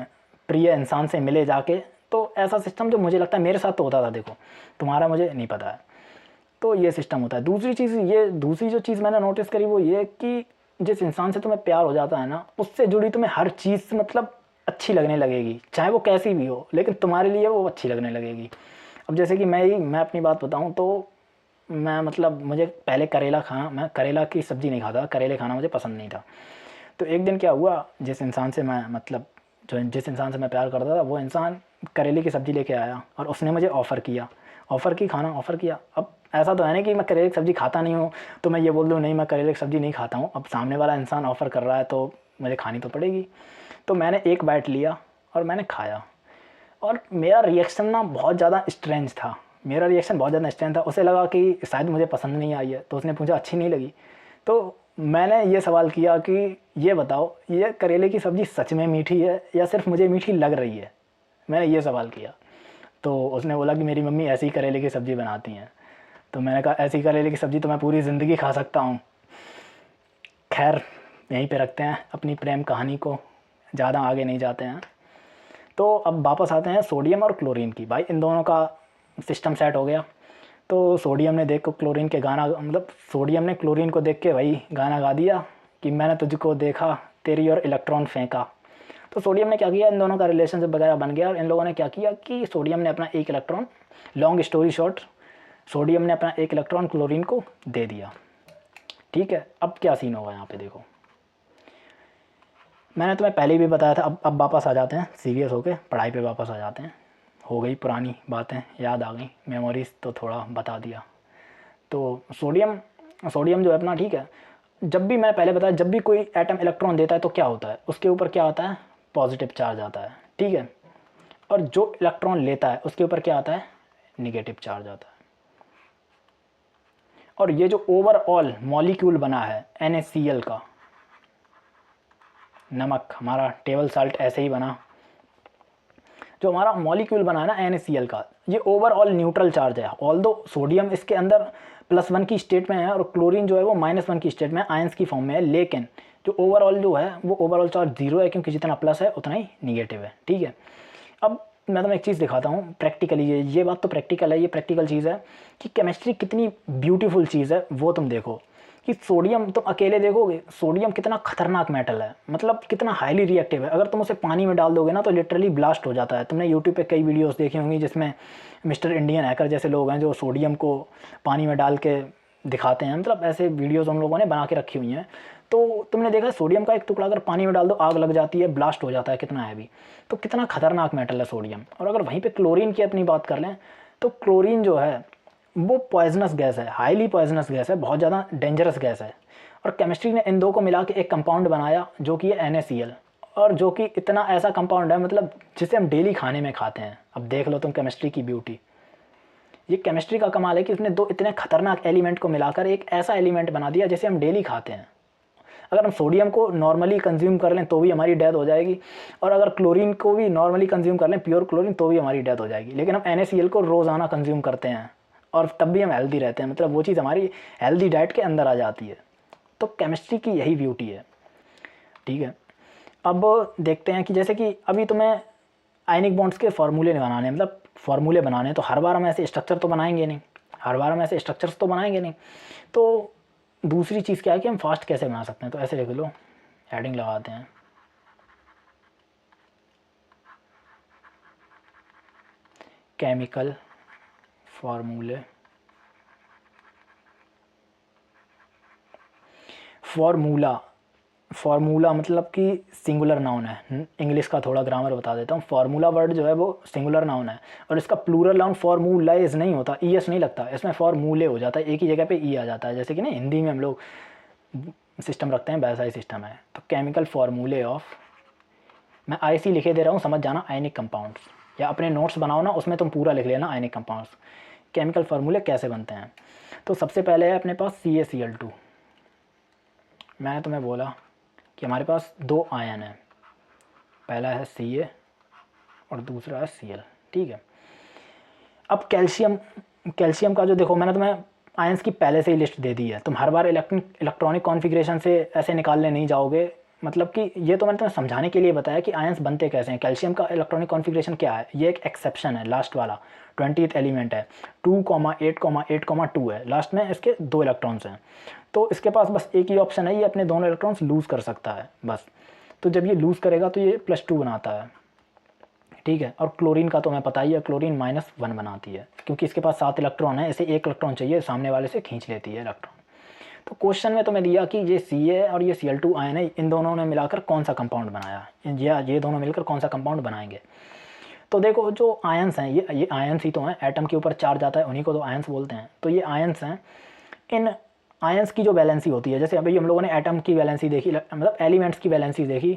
प्रिय इंसान से मिले जाके, तो ऐसा सिस्टम जो मुझे लगता है मेरे साथ तो होता था, देखो तुम्हारा मुझे नहीं पता है, तो ये सिस्टम होता है। दूसरी जो चीज़ मैंने नोटिस करी वो ये कि जिस इंसान से तुम्हें प्यार हो जाता है ना, उससे जुड़ी तुम्हें हर चीज़ मतलब अच्छी लगने लगेगी, चाहे वो कैसी भी हो, लेकिन तुम्हारे लिए वो अच्छी लगने लगेगी। अब जैसे कि मैं अपनी बात बताऊँ तो मैं मतलब मुझे पहले मैं करेला की सब्ज़ी नहीं खाता, करेले खाना मुझे पसंद नहीं था। तो एक दिन क्या हुआ, जिस इंसान से मैं प्यार करता था, वो इंसान करेले की सब्ज़ी लेके आया और उसने मुझे ऑफ़र किया। अब ऐसा तो है नहीं कि मैं करेले की सब्ज़ी खाता नहीं हूँ तो मैं ये बोल दूँ नहीं मैं करेले की सब्ज़ी नहीं खाता हूँ। अब सामने वाला इंसान ऑफ़र कर रहा है तो मुझे खानी तो पड़ेगी। तो मैंने एक बाइट लिया और मैंने खाया, और मेरा रिएक्शन ना बहुत ज़्यादा स्ट्रेंज था। उसे लगा कि शायद मुझे पसंद नहीं आई है, तो उसने पूछा अच्छी नहीं लगी। तो मैंने ये सवाल किया कि ये बताओ, ये करेले की सब्ज़ी सच में मीठी है या सिर्फ मुझे मीठी लग रही है? मैंने ये सवाल किया। तो उसने बोला कि मेरी मम्मी ऐसी करेले की सब्ज़ी बनाती हैं। तो मैंने कहा ऐसी करेले की सब्ज़ी तो मैं पूरी ज़िंदगी खा सकता हूँ। खैर यहीं पे रखते हैं अपनी प्रेम कहानी को, ज़्यादा आगे नहीं जाते हैं। तो अब वापस आते हैं सोडियम और क्लोरीन की। भाई इन दोनों का सिस्टम सेट हो गया। तो सोडियम ने देख को क्लोरीन के गाना, मतलब सोडियम ने क्लोरीन को देख के भाई गाना गा दिया कि मैंने तुझको देखा तेरी और इलेक्ट्रॉन फेंका। तो सोडियम ने क्या किया, इन दोनों का रिलेशनशिप वगैरह बन गया और इन लोगों ने क्या किया कि सोडियम ने अपना एक electron, long story short, sodium ने अपना एक इलेक्ट्रॉन क्लोरीन को दे दिया। ठीक है, अब क्या सीन होगा यहाँ पे देखो, मैंने तुम्हें पहले भी बताया था। अब वापस आ जाते हैं सीरियस होके, पढ़ाई पे वापस आ जाते हैं। हो गई पुरानी बातें याद आ गई, मेमोरीज तो थोड़ा बता दिया। तो सोडियम जो है अपना, ठीक है, जब भी मैं पहले बताया, जब भी कोई एटम इलेक्ट्रॉन देता है तो क्या होता है, उसके ऊपर क्या आता है, पॉजिटिव चार्ज आता है। ठीक है, और जो इलेक्ट्रॉन लेता है उसके ऊपर क्या आता है, निगेटिव चार्ज आता है। और ये जो ओवरऑल मॉलिक्यूल बना है NaCl का, नमक हमारा टेबल साल्ट ऐसे ही बना, जो हमारा मॉलिक्यूल बना है ना NaCl का, ये ओवरऑल न्यूट्रल चार्ज है। ऑल्दो सोडियम इसके अंदर +1 की स्टेट में है और क्लोरीन जो है वो -1 की स्टेट में, आयंस की फॉर्म में है, लेकिन जो ओवरऑल जो है वो ओवरऑल चार्ज 0 है, क्योंकि जितना प्लस है उतना ही निगेटिव है। ठीक है, अब मैं तुम्हें एक चीज़ दिखाता हूँ प्रैक्टिकली, ये बात तो प्रैक्टिकल है, ये प्रैक्टिकल चीज़ है कि केमिस्ट्री कितनी ब्यूटीफुल चीज़ है। वो तुम देखो कि सोडियम, तुम अकेले देखोगे सोडियम कितना खतरनाक मेटल है, मतलब कितना हाईली रिएक्टिव है। अगर तुम उसे पानी में डाल दोगे ना तो लिटरली ब्लास्ट हो जाता है। तुमने यूट्यूब पे कई वीडियोस देखी होंगी जिसमें मिस्टर इंडियन हैकर जैसे लोग हैं जो सोडियम को पानी में डाल के दिखाते हैं, मतलब ऐसे वीडियोज़ हम लोगों ने बना के रखी हुई हैं। तो तुमने देखा सोडियम का एक टुकड़ा अगर पानी में डाल दो आग लग जाती है, ब्लास्ट हो जाता है, कितना हैवी। तो कितना खतरनाक मेटल है सोडियम। और अगर वहीं पे क्लोरीन की अपनी बात कर लें तो क्लोरीन जो है वो पॉइजनस गैस है, हाईली पॉइजनस गैस है, बहुत ज़्यादा डेंजरस गैस है। और केमिस्ट्री ने इन दो को मिला के एक कंपाउंड बनाया जो कि है NaCl, और जो कि इतना ऐसा कंपाउंड है मतलब जिसे हम डेली खाने में खाते हैं। अब देख लो तुम केमिस्ट्री की ब्यूटी, ये केमिस्ट्री का कमाल है कि उसने दो इतने खतरनाक एलिमेंट को मिलाकर एक ऐसा एलिमेंट बना दिया जिसे हम डेली खाते हैं। अगर हम सोडियम को नॉर्मली कंज्यूम कर लें तो भी हमारी डेथ हो जाएगी, और अगर क्लोरीन को भी नॉर्मली कंज्यूम कर लें, प्योर क्लोरीन, तो भी हमारी डेथ हो जाएगी। लेकिन हम NaCl को रोज़ाना कंज्यूम करते हैं और तब भी हम हेल्दी रहते हैं, मतलब वो चीज़ हमारी हेल्दी डाइट के अंदर आ जाती है। तो केमिस्ट्री की यही ब्यूटी है। ठीक है, अब देखते हैं कि जैसे कि अभी तुम्हें आयनिक बॉन्ड्स के फार्मूले बनाने हैं, मतलब फार्मूले बनाने हैं, तो हर बार हम ऐसे स्ट्रक्चर तो बनाएंगे नहीं, हर बार हम ऐसे स्ट्रक्चर्स तो बनाएंगे नहीं। तो दूसरी चीज़ क्या है कि हम फास्ट कैसे बना सकते हैं, तो ऐसे लिख लो, हेडिंग लगाते हैं, केमिकल फार्मूले। फार्मूला मतलब कि सिंगुलर नाउन है। इंग्लिश का थोड़ा ग्रामर बता देता हूँ। फार्मूला वर्ड जो है वो सिंगुलर नाउन है और इसका प्लूरल नाउन फॉर्मूलाइज नहीं होता, ES नहीं लगता, इसमें फॉर्मूले हो जाता है, एक ही जगह पे E आ जाता है। जैसे कि ना हिंदी में हम लोग सिस्टम रखते हैं वैसा ही सिस्टम है। तो केमिकल फार्मूले ऑफ, मैं IC लिखे दे रहा हूँ, समझ जाना, आयनिक कंपाउंड्स, या अपने नोट्स बनाओ ना उसमें तुम पूरा लिख लेना आयनिक कंपाउंड्स। केमिकल फार्मूले कैसे बनते हैं, तो सबसे पहले है अपने पास CaCl2। मैंने तुम्हें बोला कि हमारे पास दो आयन है, पहला है Ca और दूसरा है Cl। ठीक है, अब कैल्शियम का जो देखो, मैंने तुम्हें आयंस की पहले से ही लिस्ट दे दी है, तुम हर बार इलेक्ट्रॉनिक कॉन्फ़िगरेशन से ऐसे निकालने नहीं जाओगे। मतलब कि ये तो मैंने तुम्हें समझाने के लिए बताया कि आयंस बनते कैसे हैं। कैल्शियम का इलेक्ट्रॉनिक कॉन्फ़िगरेशन क्या है, ये एक एक्सेप्शन है, लास्ट वाला 20th एलिमेंट है, 2,8,8,2 है, लास्ट में इसके 2 इलेक्ट्रॉन्स हैं। तो इसके पास बस एक ही ऑप्शन है, ये अपने दोनों इलेक्ट्रॉन्स लूज़ कर सकता है बस। तो जब ये लूज़ करेगा तो ये +2 बनाता है। ठीक है, और क्लोरीन का तो हमें पता ही है, क्लोरीन -1 बनाती है, क्योंकि इसके पास 7 इलेक्ट्रॉन है, इसे 1 इलेक्ट्रॉन चाहिए, सामने वाले से खींच लेती है इलेक्ट्रॉन। तो क्वेश्चन में तो मैं दिया कि ये Ca और ये Cl2 आयन है, इन दोनों ने मिलाकर कौन सा कंपाउंड बनाया, या ये दोनों मिलकर कौन सा कंपाउंड बनाएंगे। तो देखो जो आयंस हैं, ये आयंस ही तो हैं, एटम के ऊपर चार्ज आता है उन्हीं को तो आयंस बोलते हैं। तो ये आयंस हैं, इन आयंस की जो वैलेंसी होती है, जैसे अभी हम लोगों ने एटम की वैलेंसी देखी, मतलब एलिमेंट्स की वैलेंसी देखी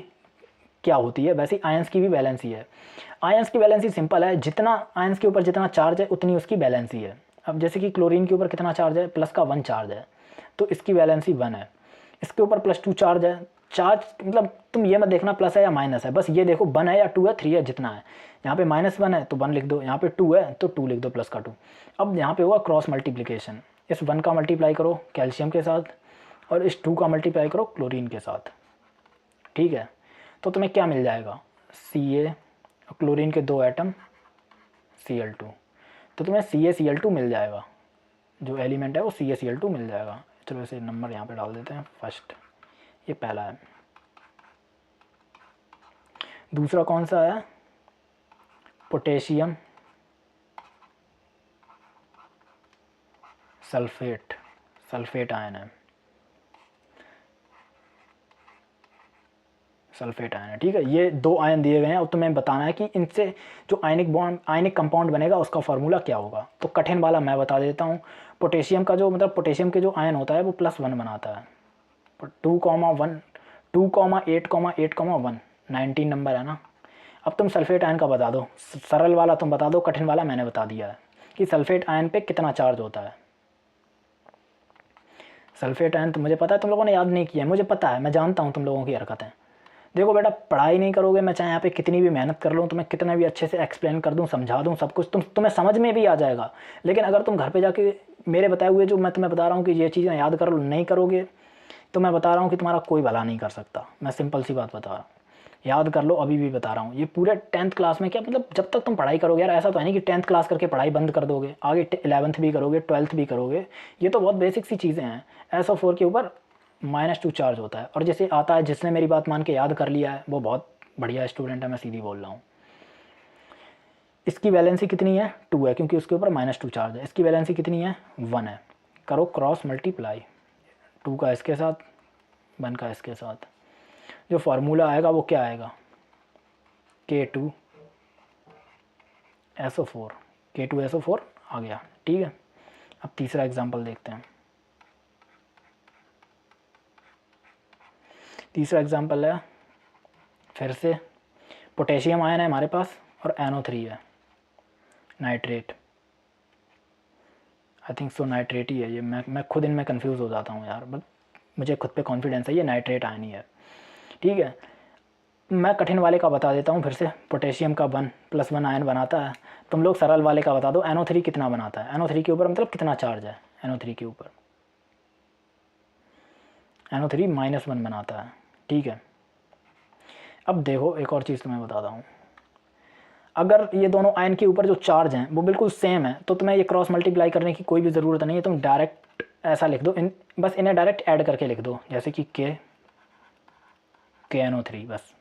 क्या होती है, वैसे आयंस की भी वैलेंसी है। आयंस की वैलेंसी सिंपल है, जितना आयंस के ऊपर जितना चार्ज है उतनी उसकी वैलेंसी है। अब जैसे कि क्लोरीन के ऊपर कितना चार्ज है, +1 चार्ज है, तो इसकी वैलेंसी 1 है। इसके ऊपर +2 चार्ज है, चार्ज मतलब तुम ये मत देखना प्लस है या माइनस है, बस ये देखो 1 है या 2 है, 3 है, जितना है। यहाँ पे -1 है तो 1 लिख दो, यहाँ पे 2 है तो 2 लिख दो, +2। अब यहाँ पे हुआ क्रॉस मल्टीप्लिकेशन, इस 1 का मल्टीप्लाई करो कैल्शियम के साथ और इस 2 का मल्टीप्लाई करो क्लोरीन के साथ, ठीक है, तो तुम्हें क्या मिल जाएगा, Ca, क्लोरीन के 2 एटम Cl2, तो तुम्हें CaCl2 मिल जाएगा, जो एलिमेंट है वो CaCl2 मिल जाएगा। चलो इसे नंबर यहाँ पे डाल देते हैं, फर्स्ट ये पहला है। दूसरा कौन सा है, पोटेशियम सल्फेट, सल्फेट आयन है, सल्फेट आयन है, ठीक है। ये 2 आयन दिए गए हैं और तुम्हें बताना है कि इनसे जो आयनिक बॉन्ड, आयनिक कंपाउंड बनेगा उसका फार्मूला क्या होगा। तो कठिन वाला मैं बता देता हूँ। पोटेशियम का जो मतलब पोटेशियम के जो आयन होता है वो +1 बनाता है, 2,1 2,8,8,1 19 नंबर है ना। अब तुम सल्फेट आयन का बता दो, सरल वाला तुम बता दो, कठिन वाला मैंने बता दिया है कि सल्फेट आयन पे कितना चार्ज होता है। सल्फेट आयन तो मुझे पता है, तुम लोगों ने याद नहीं किया, मुझे पता है, मैं जानता हूँ तुम लोगों की हरकतें। देखो बेटा, पढ़ाई नहीं करोगे, मैं चाहे यहाँ पे कितनी भी मेहनत कर लूँ, तुम्हें कितना भी अच्छे से एक्सप्लेन कर दूँ, समझा दूँ सब कुछ, तुम्हें समझ में भी आ जाएगा, लेकिन अगर तुम घर पे जाके मेरे बताए हुए जो मैं तुम्हें बता रहा हूँ कि ये चीज़ें याद कर लो, नहीं करोगे तो मैं बता रहा हूँ कि तुम्हारा कोई भला नहीं कर सकता। मैं सिंपल सी बात बता रहा हूँ, याद कर लो, अभी भी बता रहा हूँ। ये पूरे 10th क्लास में क्या मतलब, जब तक तुम पढ़ाई करोगे यार, ऐसा तो है नहीं कि 10th क्लास करके पढ़ाई बंद कर दोगे, आगे 11th भी करोगे, 12th भी करोगे। ये तो बहुत बेसिक सी चीज़ें हैं। SO4 के ऊपर -2 चार्ज होता है, और जैसे आता है, जिसने मेरी बात मान के याद कर लिया है वो बहुत बढ़िया स्टूडेंट है, मैं सीधी बोल रहा हूँ। इसकी वैलेंसी कितनी है, 2 है, क्योंकि उसके ऊपर -2 चार्ज है। इसकी वैलेंसी कितनी है, 1 है। करो क्रॉस मल्टीप्लाई, 2 का इसके साथ, 1 का इसके साथ, जो फार्मूला आएगा वो क्या आएगा, K2SO4, K2SO4 आ गया, ठीक है। अब तीसरा एग्जांपल देखते हैं। तीसरा एग्जांपल है, फिर से पोटेशियम आयन है हमारे पास और NO3 है, nitrate, I think so nitrate ही है ये। मैं खुद इनमें कंफ्यूज हो जाता हूँ यार, बट मुझे खुद पे कॉन्फिडेंस है, ये नाइट्रेट आयन ही है, ठीक है। मैं कठिन वाले का बता देता हूँ फिर से। पोटेशियम का 1+1 आयन बनाता है। तुम लोग सरल वाले का बता दो, NO3 कितना बनाता है, NO3 के ऊपर मतलब कितना चार्ज है, NO3 के ऊपर NO3 -1 बनाता है, ठीक है। अब देखो एक और चीज़ तुम्हें बताता हूँ, अगर ये दोनों आयन के ऊपर जो चार्ज हैं वो बिल्कुल सेम है तो तुम्हें ये क्रॉस मल्टीप्लाई करने की कोई भी ज़रूरत नहीं है। तुम डायरेक्ट ऐसा लिख दो, बस इन्हें डायरेक्ट ऐड करके लिख दो, जैसे कि KNO3 बस।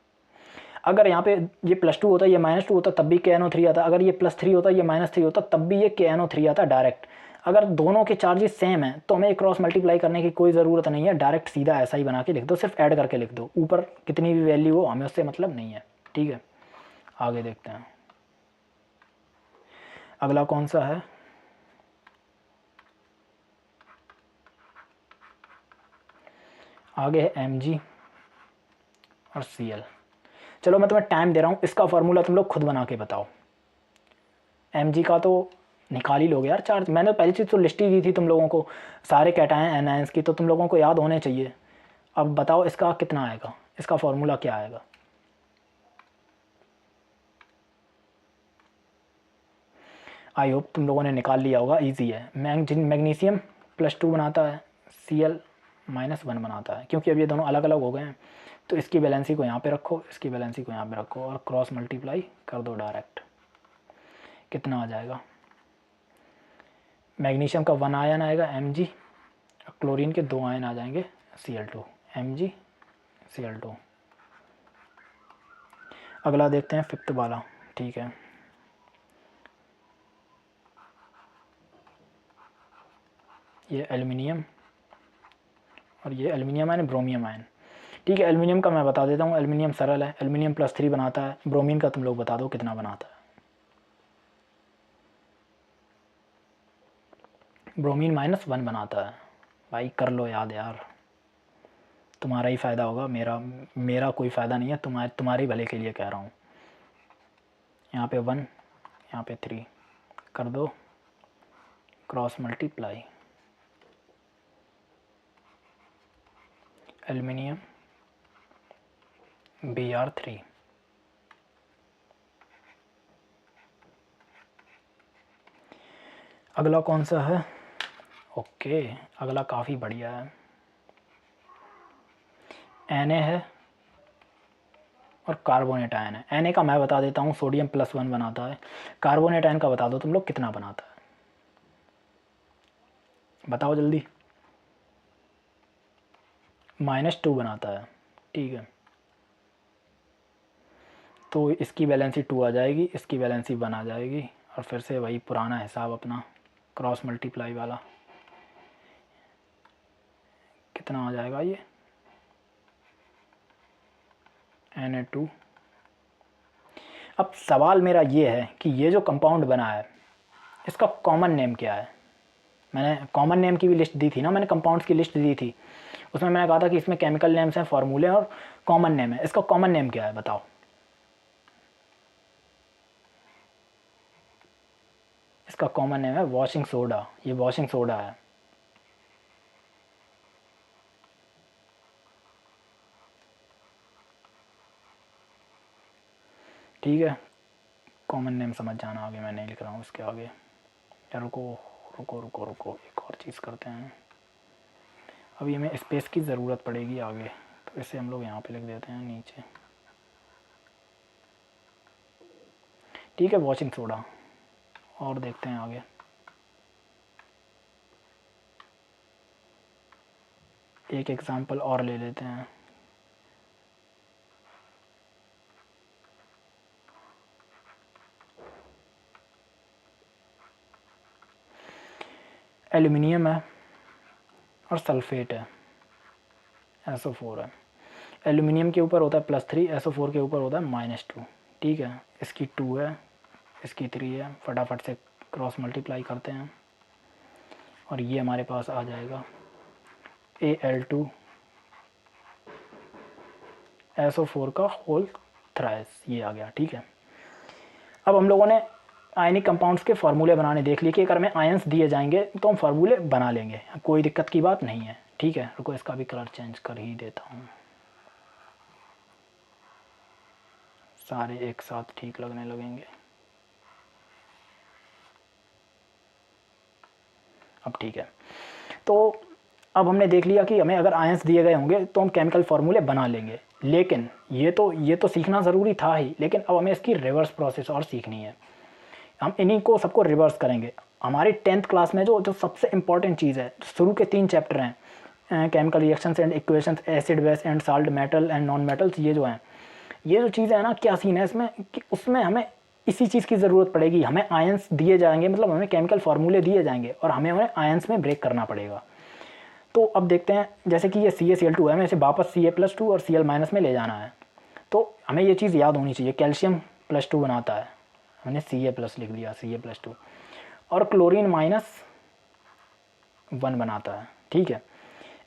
अगर यहाँ पे ये +2 होता, ये -2 होता, तब भी KNO3 आता। अगर ये +3 होता, ये -3 होता, तब भी ये KNO3 आता डायरेक्ट। अगर दोनों के चार्जेस सेम हैं तो हमें क्रॉस मल्टीप्लाई करने की कोई ज़रूरत नहीं है, डायरेक्ट सीधा ऐसा ही बना के लिख दो, सिर्फ ऐड करके लिख दो, ऊपर कितनी भी वैल्यू हो हमें उससे मतलब नहीं है, ठीक है। आगे देखते हैं, अगला कौन सा है, आगे है Mg और Cl। चलो मैं तुम्हें टाइम दे रहा हूँ, इसका फार्मूला तुम लोग खुद बना के बताओ। Mg का तो निकाल ही लोगे यार चार्ज, मैंने पहली चीज़ तो लिस्ट ही दी थी तुम लोगों को, सारे कैटायन एनायंस की, तो तुम लोगों को याद होने चाहिए। अब बताओ इसका कितना आएगा, इसका फार्मूला क्या आएगा। आई होप तुम लोगों ने निकाल लिया होगा, इजी है। मैग्नीशियम +2 बनाता है, Cl -1 बनाता है, क्योंकि अब ये दोनों अलग अलग हो गए हैं तो इसकी बैलेंसी को यहाँ पे रखो, इसकी बैलेंसी को यहाँ पे रखो और क्रॉस मल्टीप्लाई कर दो डायरेक्ट, कितना आ जाएगा। मैग्नीशियम का 1 आयन आएगा Mg, क्लोरीन के 2 आयन आ जाएंगे Cl2, Mg Cl2। अगला देखते हैं 5th वाला, ठीक है। ये एल्युमिनियम और ये एल्युमिनियम आयन, ब्रोमियम आयन, ठीक है। एल्युमिनियम का मैं बता देता हूँ, एल्युमिनियम सरल है, एल्युमिनियम +3 बनाता है। ब्रोमीन का तुम लोग बता दो कितना बनाता है। ब्रोमीन -1 बनाता है। भाई कर लो याद यार, तुम्हारा ही फ़ायदा होगा, मेरा कोई फ़ायदा नहीं है, तुम्हारे भले के लिए कह रहा हूँ। यहाँ पे 1, यहाँ पे 3 कर दो क्रॉस मल्टीप्लाई, एल्युमिनियम Br3। अगला कौन सा है, ओके, अगला काफ़ी बढ़िया है, Na है और कार्बोनेट आयन है। Na का मैं बता देता हूँ, सोडियम +1 बनाता है। कार्बोनेट आयन का बता दो तुम लोग कितना बनाता है, बताओ जल्दी। -2 बनाता है, ठीक है। तो इसकी वैलेंसी 2 आ जाएगी, इसकी वैलेंसी 1 आ जाएगी, और फिर से वही पुराना हिसाब अपना क्रॉस मल्टीप्लाई वाला। कितना आ जाएगा ये, Na2। अब सवाल मेरा ये है कि ये जो कंपाउंड बना है इसका कॉमन नेम क्या है। मैंने कॉमन नेम की भी लिस्ट दी थी ना, मैंने कंपाउंड्स की लिस्ट दी थी, उसमें मैंने कहा था कि इसमें केमिकल नेम्स हैं, फार्मूले और कॉमन नेम है। इसका कॉमन नेम क्या है बताओ। इसका कॉमन नेम है वॉशिंग सोडा, ये वॉशिंग सोडा है। ठीक है, कॉमन नेम समझ जाना, आगे मैं नहीं लिख रहा हूँ इसके आगे। यार रुको रुको रुको रुको, एक और चीज़ करते हैं। अभी हमें स्पेस की ज़रूरत पड़ेगी आगे, तो इसे हम लोग यहाँ पे लिख देते हैं नीचे। ठीक है, वॉशिंग सोडा। और देखते हैं आगे। एक एग्जांपल और ले लेते हैं। एल्यूमिनियम है और सल्फेट है, SO4 है। एल्यूमिनियम के ऊपर होता है +3, SO4 के ऊपर होता है -2। ठीक है, इसकी 2 है, इसकी 3 है। फटाफट से क्रॉस मल्टीप्लाई करते हैं और ये हमारे पास आ जाएगा Al2 SO4 का होल थ्राइस, ये आ गया। ठीक है, अब हम लोगों ने आयनिक कंपाउंड्स के फार्मूले बनाने देख लिए कि अगर हमें आयंस दिए जाएंगे तो हम फार्मूले बना लेंगे, कोई दिक्कत की बात नहीं है। ठीक है, रुको इसका भी कलर चेंज कर ही देता हूँ, सारे एक साथ ठीक लगने लगेंगे। अब ठीक है, तो अब हमने देख लिया कि हमें अगर आयंस दिए गए होंगे तो हम केमिकल फार्मूले बना लेंगे। लेकिन ये तो सीखना ज़रूरी था ही, लेकिन अब हमें इसकी रिवर्स प्रोसेस और सीखनी है। हम इन्हीं को सबको रिवर्स करेंगे। हमारी 10th क्लास में जो सबसे इम्पॉर्टेंट चीज़ है, शुरू के 3 चैप्टर हैं, chemical reactions and equations, acid base and salt, metal and non metals, ये जो हैं, ये जो चीज़ें हैं ना, क्या सीन है इसमें कि उसमें हमें इसी चीज़ की ज़रूरत पड़ेगी। हमें आयंस दिए जाएंगे, मतलब हमें केमिकल फार्मूले दिए जाएंगे और हमें उन्हें आयंस में ब्रेक करना पड़ेगा। तो अब देखते हैं, जैसे कि ये CaCl2 है, हमें इसे वापस Ca+2 और Cl- में ले जाना है। तो हमें ये चीज़ याद होनी चाहिए, कैल्शियम +2 बनाता है, हमने Ca+ लिख दिया, Ca+2, और क्लोरीन -1 बनाता है। ठीक है,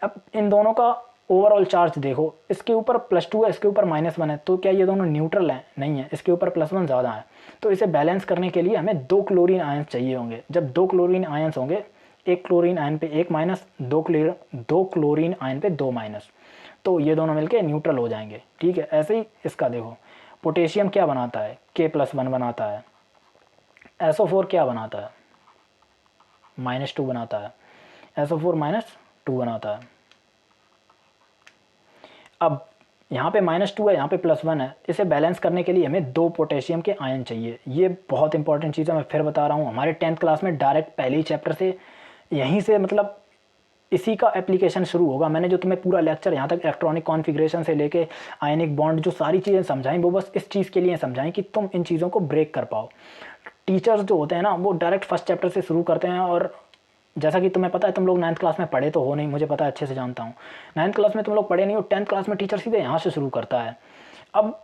अब इन दोनों का ओवरऑल चार्ज देखो, इसके ऊपर +2 है, इसके ऊपर -1 है, तो क्या ये दोनों न्यूट्रल हैं? नहीं है, इसके ऊपर +1 ज़्यादा है। तो इसे बैलेंस करने के लिए हमें 2 क्लोरीन आयंस चाहिए होंगे। जब 2 क्लोरीन आयंस होंगे, एक क्लोरीन आयन पे 1 माइनस, 2 क्लोरीन आयन पे 2 माइनस, तो ये दोनों मिलके न्यूट्रल हो जाएंगे। ठीक है, ऐसे ही इसका देखो, पोटेशियम क्या बनाता है, K+1 बनाता है। SO4 क्या बनाता है, -2 बनाता है। SO4 -2 बनाता है। अब यहाँ पे -2 है, यहाँ पे +1 है, इसे बैलेंस करने के लिए हमें 2 पोटेशियम के आयन चाहिए। ये बहुत इंपॉर्टेंट चीज़ है, मैं फिर बता रहा हूँ। हमारे 10th क्लास में डायरेक्ट पहले ही चैप्टर से, यहीं से मतलब इसी का एप्लीकेशन शुरू होगा। मैंने जो तुम्हें पूरा लेक्चर यहाँ तक इलेक्ट्रॉनिक कॉन्फ़िगरेशन से लेके आयनिक बॉन्ड, जो सारी चीज़ें समझाई, वो बस इस चीज़ के लिए समझाई कि तुम इन चीज़ों को ब्रेक कर पाओ। टीचर्स जो होते हैं ना, वो डायरेक्ट फर्स्ट चैप्टर से शुरू करते हैं, और जैसा कि तुम्हें पता है, तुम लोग 9th क्लास में पढ़े तो हो नहीं, मुझे पता है, अच्छे से जानता हूँ। 9th क्लास में तुम लोग पढ़े नहीं हो, 10th क्लास में टीचर सीधे यहाँ से शुरू करता है। अब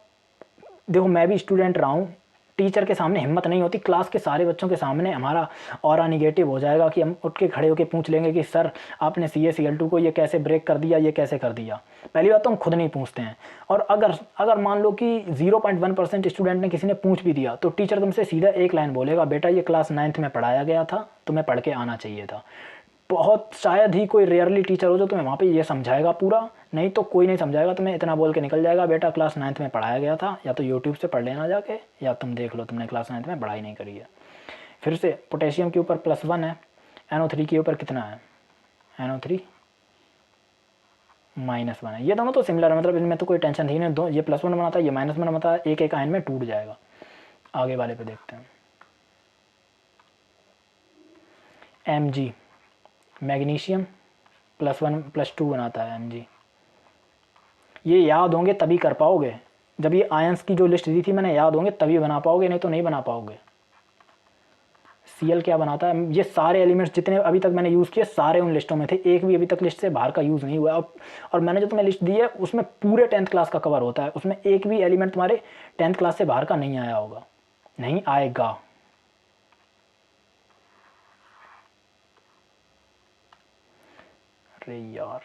देखो, मैं भी स्टूडेंट रहा हूँ, टीचर के सामने हिम्मत नहीं होती, क्लास के सारे बच्चों के सामने हमारा ऑरा निगेटिव हो जाएगा कि हम उठ के खड़े होकर पूछ लेंगे कि सर आपने CaCl2 को ये कैसे ब्रेक कर दिया, ये कैसे कर दिया। पहली बात तो हम खुद नहीं पूछते हैं, और अगर मान लो कि 0.1% स्टूडेंट ने, किसी ने पूछ भी दिया, तो टीचर तुमसे सीधा एक लाइन बोलेगा, बेटा ये क्लास 9th में पढ़ाया गया था, तुम्हें पढ़ के आना चाहिए था। बहुत शायद ही कोई रेयरली टीचर हो जो तुम्हें वहाँ पे ये समझाएगा पूरा, नहीं तो कोई नहीं समझाएगा। तुम्हें इतना बोल के निकल जाएगा, बेटा क्लास 9th में पढ़ाया गया था, या तो यूट्यूब से पढ़ लेना जाके, या तुम देख लो तुमने क्लास 9th में पढ़ाई नहीं करी है। फिर से पोटेशियम के ऊपर +1 है, NO3 के ऊपर कितना है, NO3 -1 है। ये दोनों तो सिमिलर है, मतलब इनमें तो कोई टेंशन थी नहीं। दो ये +1 बनाता है, ये -1 बनाता है, एक एक आयन में टूट जाएगा। आगे वाले पे देखते हैं। Mg मैग्नीशियम +1 +2 बनाता है Mg। ये याद होंगे तभी कर पाओगे, जब ये आयंस की जो लिस्ट दी थी मैंने याद होंगे तभी बना पाओगे, नहीं तो नहीं बना पाओगे। Cl क्या बनाता है, ये सारे एलिमेंट्स जितने अभी तक मैंने यूज़ किए सारे उन लिस्टों में थे, एक भी अभी तक लिस्ट से बाहर का यूज़ नहीं हुआ। अब और मैंने जो तुम्हें लिस्ट दी है उसमें पूरे 10th क्लास का कवर होता है, उसमें एक भी एलिमेंट तुम्हारे 10th क्लास से बाहर का नहीं आया होगा, नहीं आएगा। अरे यार,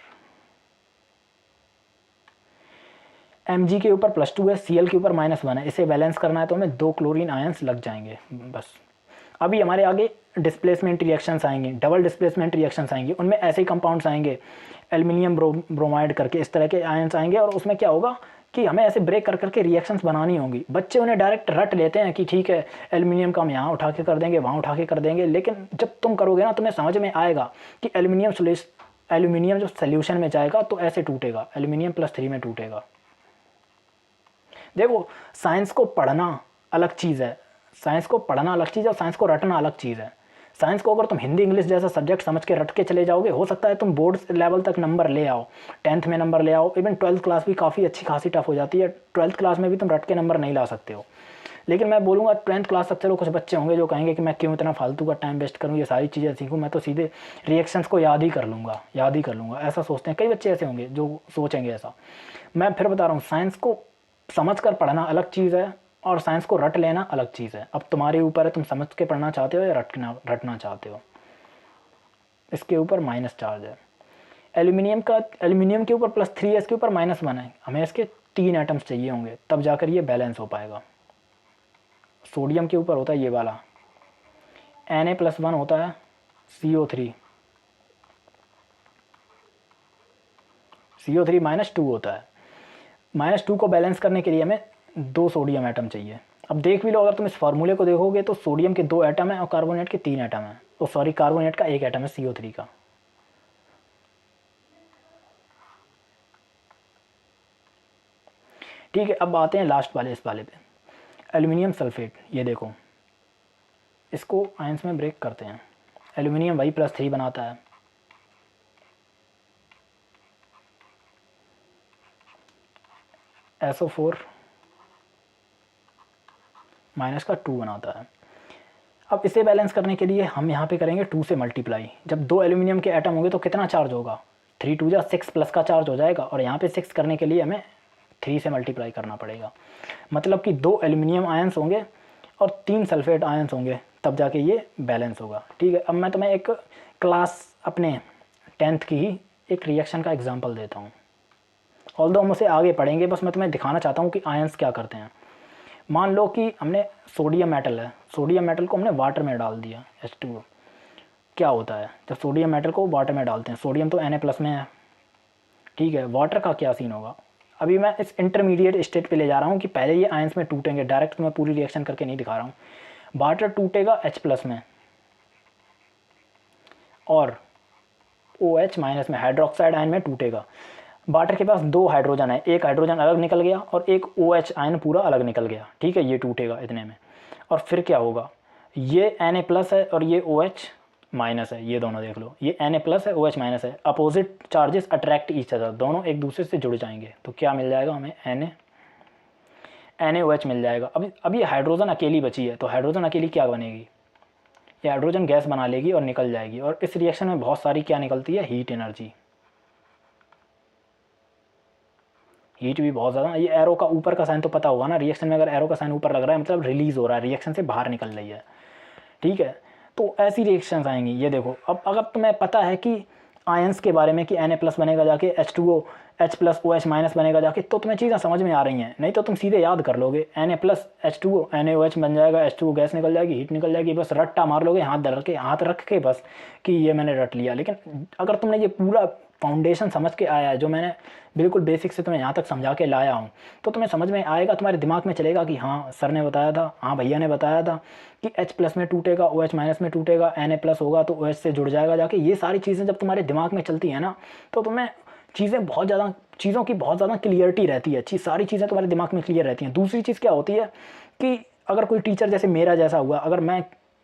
Mg के ऊपर +2 है, Cl के ऊपर -1 है, इसे बैलेंस करना है तो हमें 2 क्लोरीन आयंस लग जाएंगे बस। अभी हमारे आगे डिस्प्लेसमेंट रिएक्शंस आएंगे, डबल डिस्प्लेसमेंट रिएक्शंस आएंगे, उनमें ऐसे ही कंपाउंड्स आएंगे, एल्युमिनियम ब्रोमाइड करके इस तरह के आयंस आएंगे, और उसमें क्या होगा कि हमें ऐसे ब्रेक कर करके रिएक्शंस बनानी होंगी। बच्चे उन्हें डायरेक्ट रट लेते हैं कि ठीक है एल्युमिनियम का हम यहाँ उठा के कर देंगे, वहाँ उठा के कर देंगे, लेकिन जब तुम करोगे ना तुम्हें समझ में आएगा कि एल्युमिनियम जो सोल्यूशन में जाएगा तो ऐसे टूटेगा, एल्युमिनियम +3 में टूटेगा। देखो साइंस को पढ़ना अलग चीज़ है, साइंस को पढ़ना अलग चीज़ है और साइंस को रटना अलग चीज़ है। साइंस को अगर तुम हिंदी इंग्लिश जैसा सब्जेक्ट समझ के रट के चले जाओगे, हो सकता है तुम बोर्ड लेवल तक नंबर ले आओ, 10th में नंबर ले आओ, इवन 12th क्लास भी काफ़ी अच्छी खासी टफ हो जाती है, 12th क्लास में भी तुम रट के नंबर नहीं ला सकते हो। लेकिन मैं बोलूँगा 10th क्लास तक चलो कुछ बच्चे होंगे जो कहेंगे कि मैं क्यों इतना फालतू का टाइम वेस्ट करूँ, ये सारी चीज़ें सीखूँ, मैं तो सीधे रिएक्शंस को याद ही कर लूँगा, ऐसा सोचते हैं कई बच्चे ऐसे होंगे जो सोचेंगे ऐसा। मैं फिर बता रहा हूँ, साइंस को समझ कर पढ़ना अलग चीज़ है और साइंस को रट लेना अलग चीज़ है। अब तुम्हारे ऊपर है, तुम समझ के पढ़ना चाहते हो या रटना चाहते हो। इसके ऊपर माइनस चार्ज है। एल्यूमिनियम के ऊपर +3 है, इसके ऊपर -1 है, हमें इसके 3 एटम्स चाहिए होंगे तब जाकर ये बैलेंस हो पाएगा। सोडियम के ऊपर होता है ये वाला Na+1 होता है CO3 -2 होता है। -2 को बैलेंस करने के लिए हमें 2 सोडियम एटम चाहिए। अब देख भी लो, अगर तुम इस फार्मूले को देखोगे तो सोडियम के 2 एटम हैं और कार्बोनेट के 3 एटम हैं। तो सॉरी, कार्बोनेट का 1 एटम है CO3 का। ठीक है, अब आते हैं लास्ट वाले इस वाले पे, एल्यूमिनियम सल्फेट। ये देखो, इसको आयंस में ब्रेक करते हैं, एल्यूमिनियम वही +3 बनाता है, SO4 -2 बनाता है। अब इसे बैलेंस करने के लिए हम यहाँ पे करेंगे 2 से मल्टीप्लाई। जब 2 एल्यूमिनियम के एटम होंगे तो कितना चार्ज होगा, 3 2 6 प्लस का चार्ज हो जाएगा, और यहाँ पे 6 करने के लिए हमें 3 से मल्टीप्लाई करना पड़ेगा। मतलब कि 2 एल्यूमिनियम आयंस होंगे और 3 सल्फेट आयंस होंगे, तब जाके ये बैलेंस होगा। ठीक है, अब मैं तुम्हें एक क्लास अपने 10th की ही एक रिएक्शन का एग्जाम्पल देता हूँ। ऑल्दो हम उसे आगे पढ़ेंगे, बस मैं तुम्हें दिखाना चाहता हूँ कि आयंस क्या करते हैं। मान लो कि हमने सोडियम मेटल है, सोडियम मेटल को हमने वाटर में डाल दिया, H2O। क्या होता है जब सोडियम मेटल को वाटर में डालते हैं, सोडियम तो Na+ में है, ठीक है, वाटर का क्या सीन होगा। अभी मैं इस इंटरमीडिएट स्टेट पे ले जा रहा हूँ कि पहले ये आयंस में टूटेंगे, डायरेक्ट मैं पूरी रिएक्शन करके नहीं दिखा रहा हूँ। वाटर टूटेगा H+ में और OH- में, हाइड्रोक्साइड आयन में टूटेगा। वाटर के पास 2 हाइड्रोजन है, एक हाइड्रोजन अलग निकल गया और एक OH आयन पूरा अलग निकल गया, ठीक है, ये टूटेगा इतने में। और फिर क्या होगा, ये Na+ है और ये OH- है, ये दोनों देख लो, ये Na+ है, OH- है, opposite charges attract each other, दोनों एक दूसरे से जुड़ जाएंगे, तो क्या मिल जाएगा हमें, NaOH मिल जाएगा। अब ये हाइड्रोजन अकेली बची है, तो हाइड्रोजन अकेली क्या बनेगी, ये हाइड्रोजन गैस बना लेगी और निकल जाएगी। और इस रिएक्शन में बहुत सारी क्या निकलती है, हीट एनर्जी, हीट भी बहुत ज़्यादा। ये एरो का ऊपर का साइन तो पता होगा ना, रिएक्शन में अगर एरो का साइन ऊपर लग रहा है मतलब रिलीज़ हो रहा है, रिएक्शन से बाहर निकल रही है, ठीक है। तो ऐसी रिएक्शंस आएंगी। ये देखो, अब अगर तुम्हें पता है कि आयंस के बारे में कि Na+ बनेगा जाके H2O, H+ OH- बनेगा जाके, तो तुम्हें चीज़ें समझ में आ रही हैं, नहीं तो तुम सीधे याद कर लोगे, Na+ H2O NaOH बन जाएगा, H2O गैस निकल जाएगी, हीट निकल जाएगी, बस रट्टा मार लोगे हाथ रख के बस कि ये मैंने रट लिया। लेकिन अगर तुमने ये पूरा फाउंडेशन समझ के आया है, जो मैंने बिल्कुल बेसिक से तुम्हें यहाँ तक समझा के लाया हूँ, तो तुम्हें समझ में आएगा, तुम्हारे दिमाग में चलेगा कि हाँ सर ने बताया था, हाँ भैया ने बताया था कि H+ में टूटेगा, OH- में टूटेगा, Na+ होगा तो OH से जुड़ जाएगा जाके। ये सारी चीज़ें जब तुम्हारे दिमाग में चलती है ना, तो तुम्हें चीज़ें बहुत ज़्यादा, चीज़ों की बहुत ज़्यादा क्लियरिटी रहती है, सारी चीज़ें तुम्हारे दिमाग में क्लियर रहती हैं। दूसरी चीज़ क्या होती है कि अगर कोई टीचर जैसे मेरा जैसा हुआ, अगर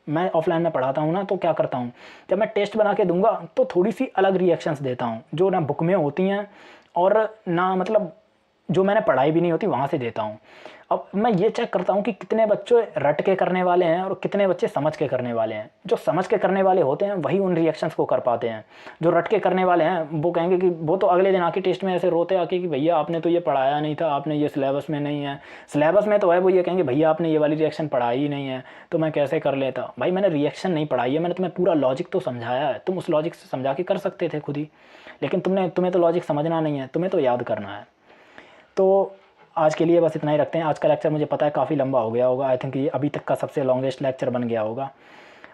मैं ऑफलाइन में पढ़ाता हूँ ना, तो क्या करता हूँ, जब मैं टेस्ट बना के दूंगा तो थोड़ी सी अलग रिएक्शंस देता हूँ, जो ना बुक में होती हैं और ना मतलब जो मैंने पढ़ाई भी नहीं होती वहाँ से देता हूँ। अब मैं ये चेक करता हूँ कि कितने बच्चे रट के करने वाले हैं और कितने बच्चे समझ के करने वाले हैं। जो समझ के करने वाले होते हैं वही उन रिएक्शंस को कर पाते हैं। जो रट के करने वाले हैं वो कहेंगे कि वो तो अगले दिन आके टेस्ट में ऐसे रोते आके कि भैया आपने तो ये पढ़ाया नहीं था, आपने ये सिलेबस में नहीं है, सिलेबस में तो है, वो ये कहेंगे भैया आपने ये वाली रिएक्शन पढ़ाई ही नहीं है, तो मैं कैसे कर लेता। भाई मैंने रिएक्शन नहीं पढ़ाई है, मैंने तुम्हें पूरा लॉजिक तो समझाया है, तुम उस लॉजिक से समझा के कर सकते थे खुद ही, लेकिन तुम्हें तो लॉजिक समझना नहीं है, तुम्हें तो याद करना है। तो आज के लिए बस इतना ही रखते हैं। आज का लेक्चर मुझे पता है काफ़ी लंबा हो गया होगा, आई थिंक ये अभी तक का सबसे लॉन्गेस्ट लेक्चर बन गया होगा।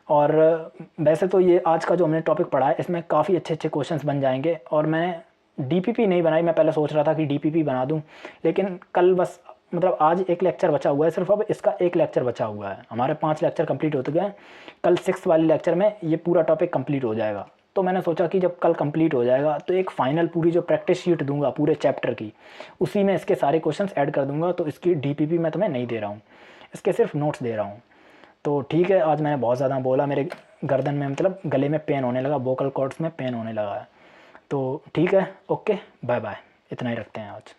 और वैसे तो ये आज का जो हमने टॉपिक पढ़ा है इसमें काफ़ी अच्छे अच्छे क्वेश्चंस बन जाएंगे। और मैंने डीपीपी नहीं बनाई, मैं पहले सोच रहा था कि डीपीपी बना दूं, लेकिन कल बस मतलब आज एक लेक्चर बचा हुआ है सिर्फ, अब इसका एक लेक्चर बचा हुआ है, हमारे 5 लेक्चर कंप्लीट हो चुके हैं। कल 6 वाले लेक्चर में ये पूरा टॉपिक कंप्लीट हो जाएगा। तो मैंने सोचा कि जब कल कंप्लीट हो जाएगा तो एक फ़ाइनल पूरी जो प्रैक्टिस शीट दूंगा पूरे चैप्टर की, उसी में इसके सारे क्वेश्चंस ऐड कर दूंगा। तो इसकी डीपीपी मैं तुम्हें नहीं दे रहा हूँ, इसके सिर्फ नोट्स दे रहा हूँ। तो ठीक है, आज मैंने बहुत ज़्यादा बोला, मेरे गर्दन में मतलब गले में पेन होने लगा, वोकल कॉर्ड्स में पेन होने लगा है। तो ठीक है, ओके, बाय बाय, इतना ही रखते हैं आज।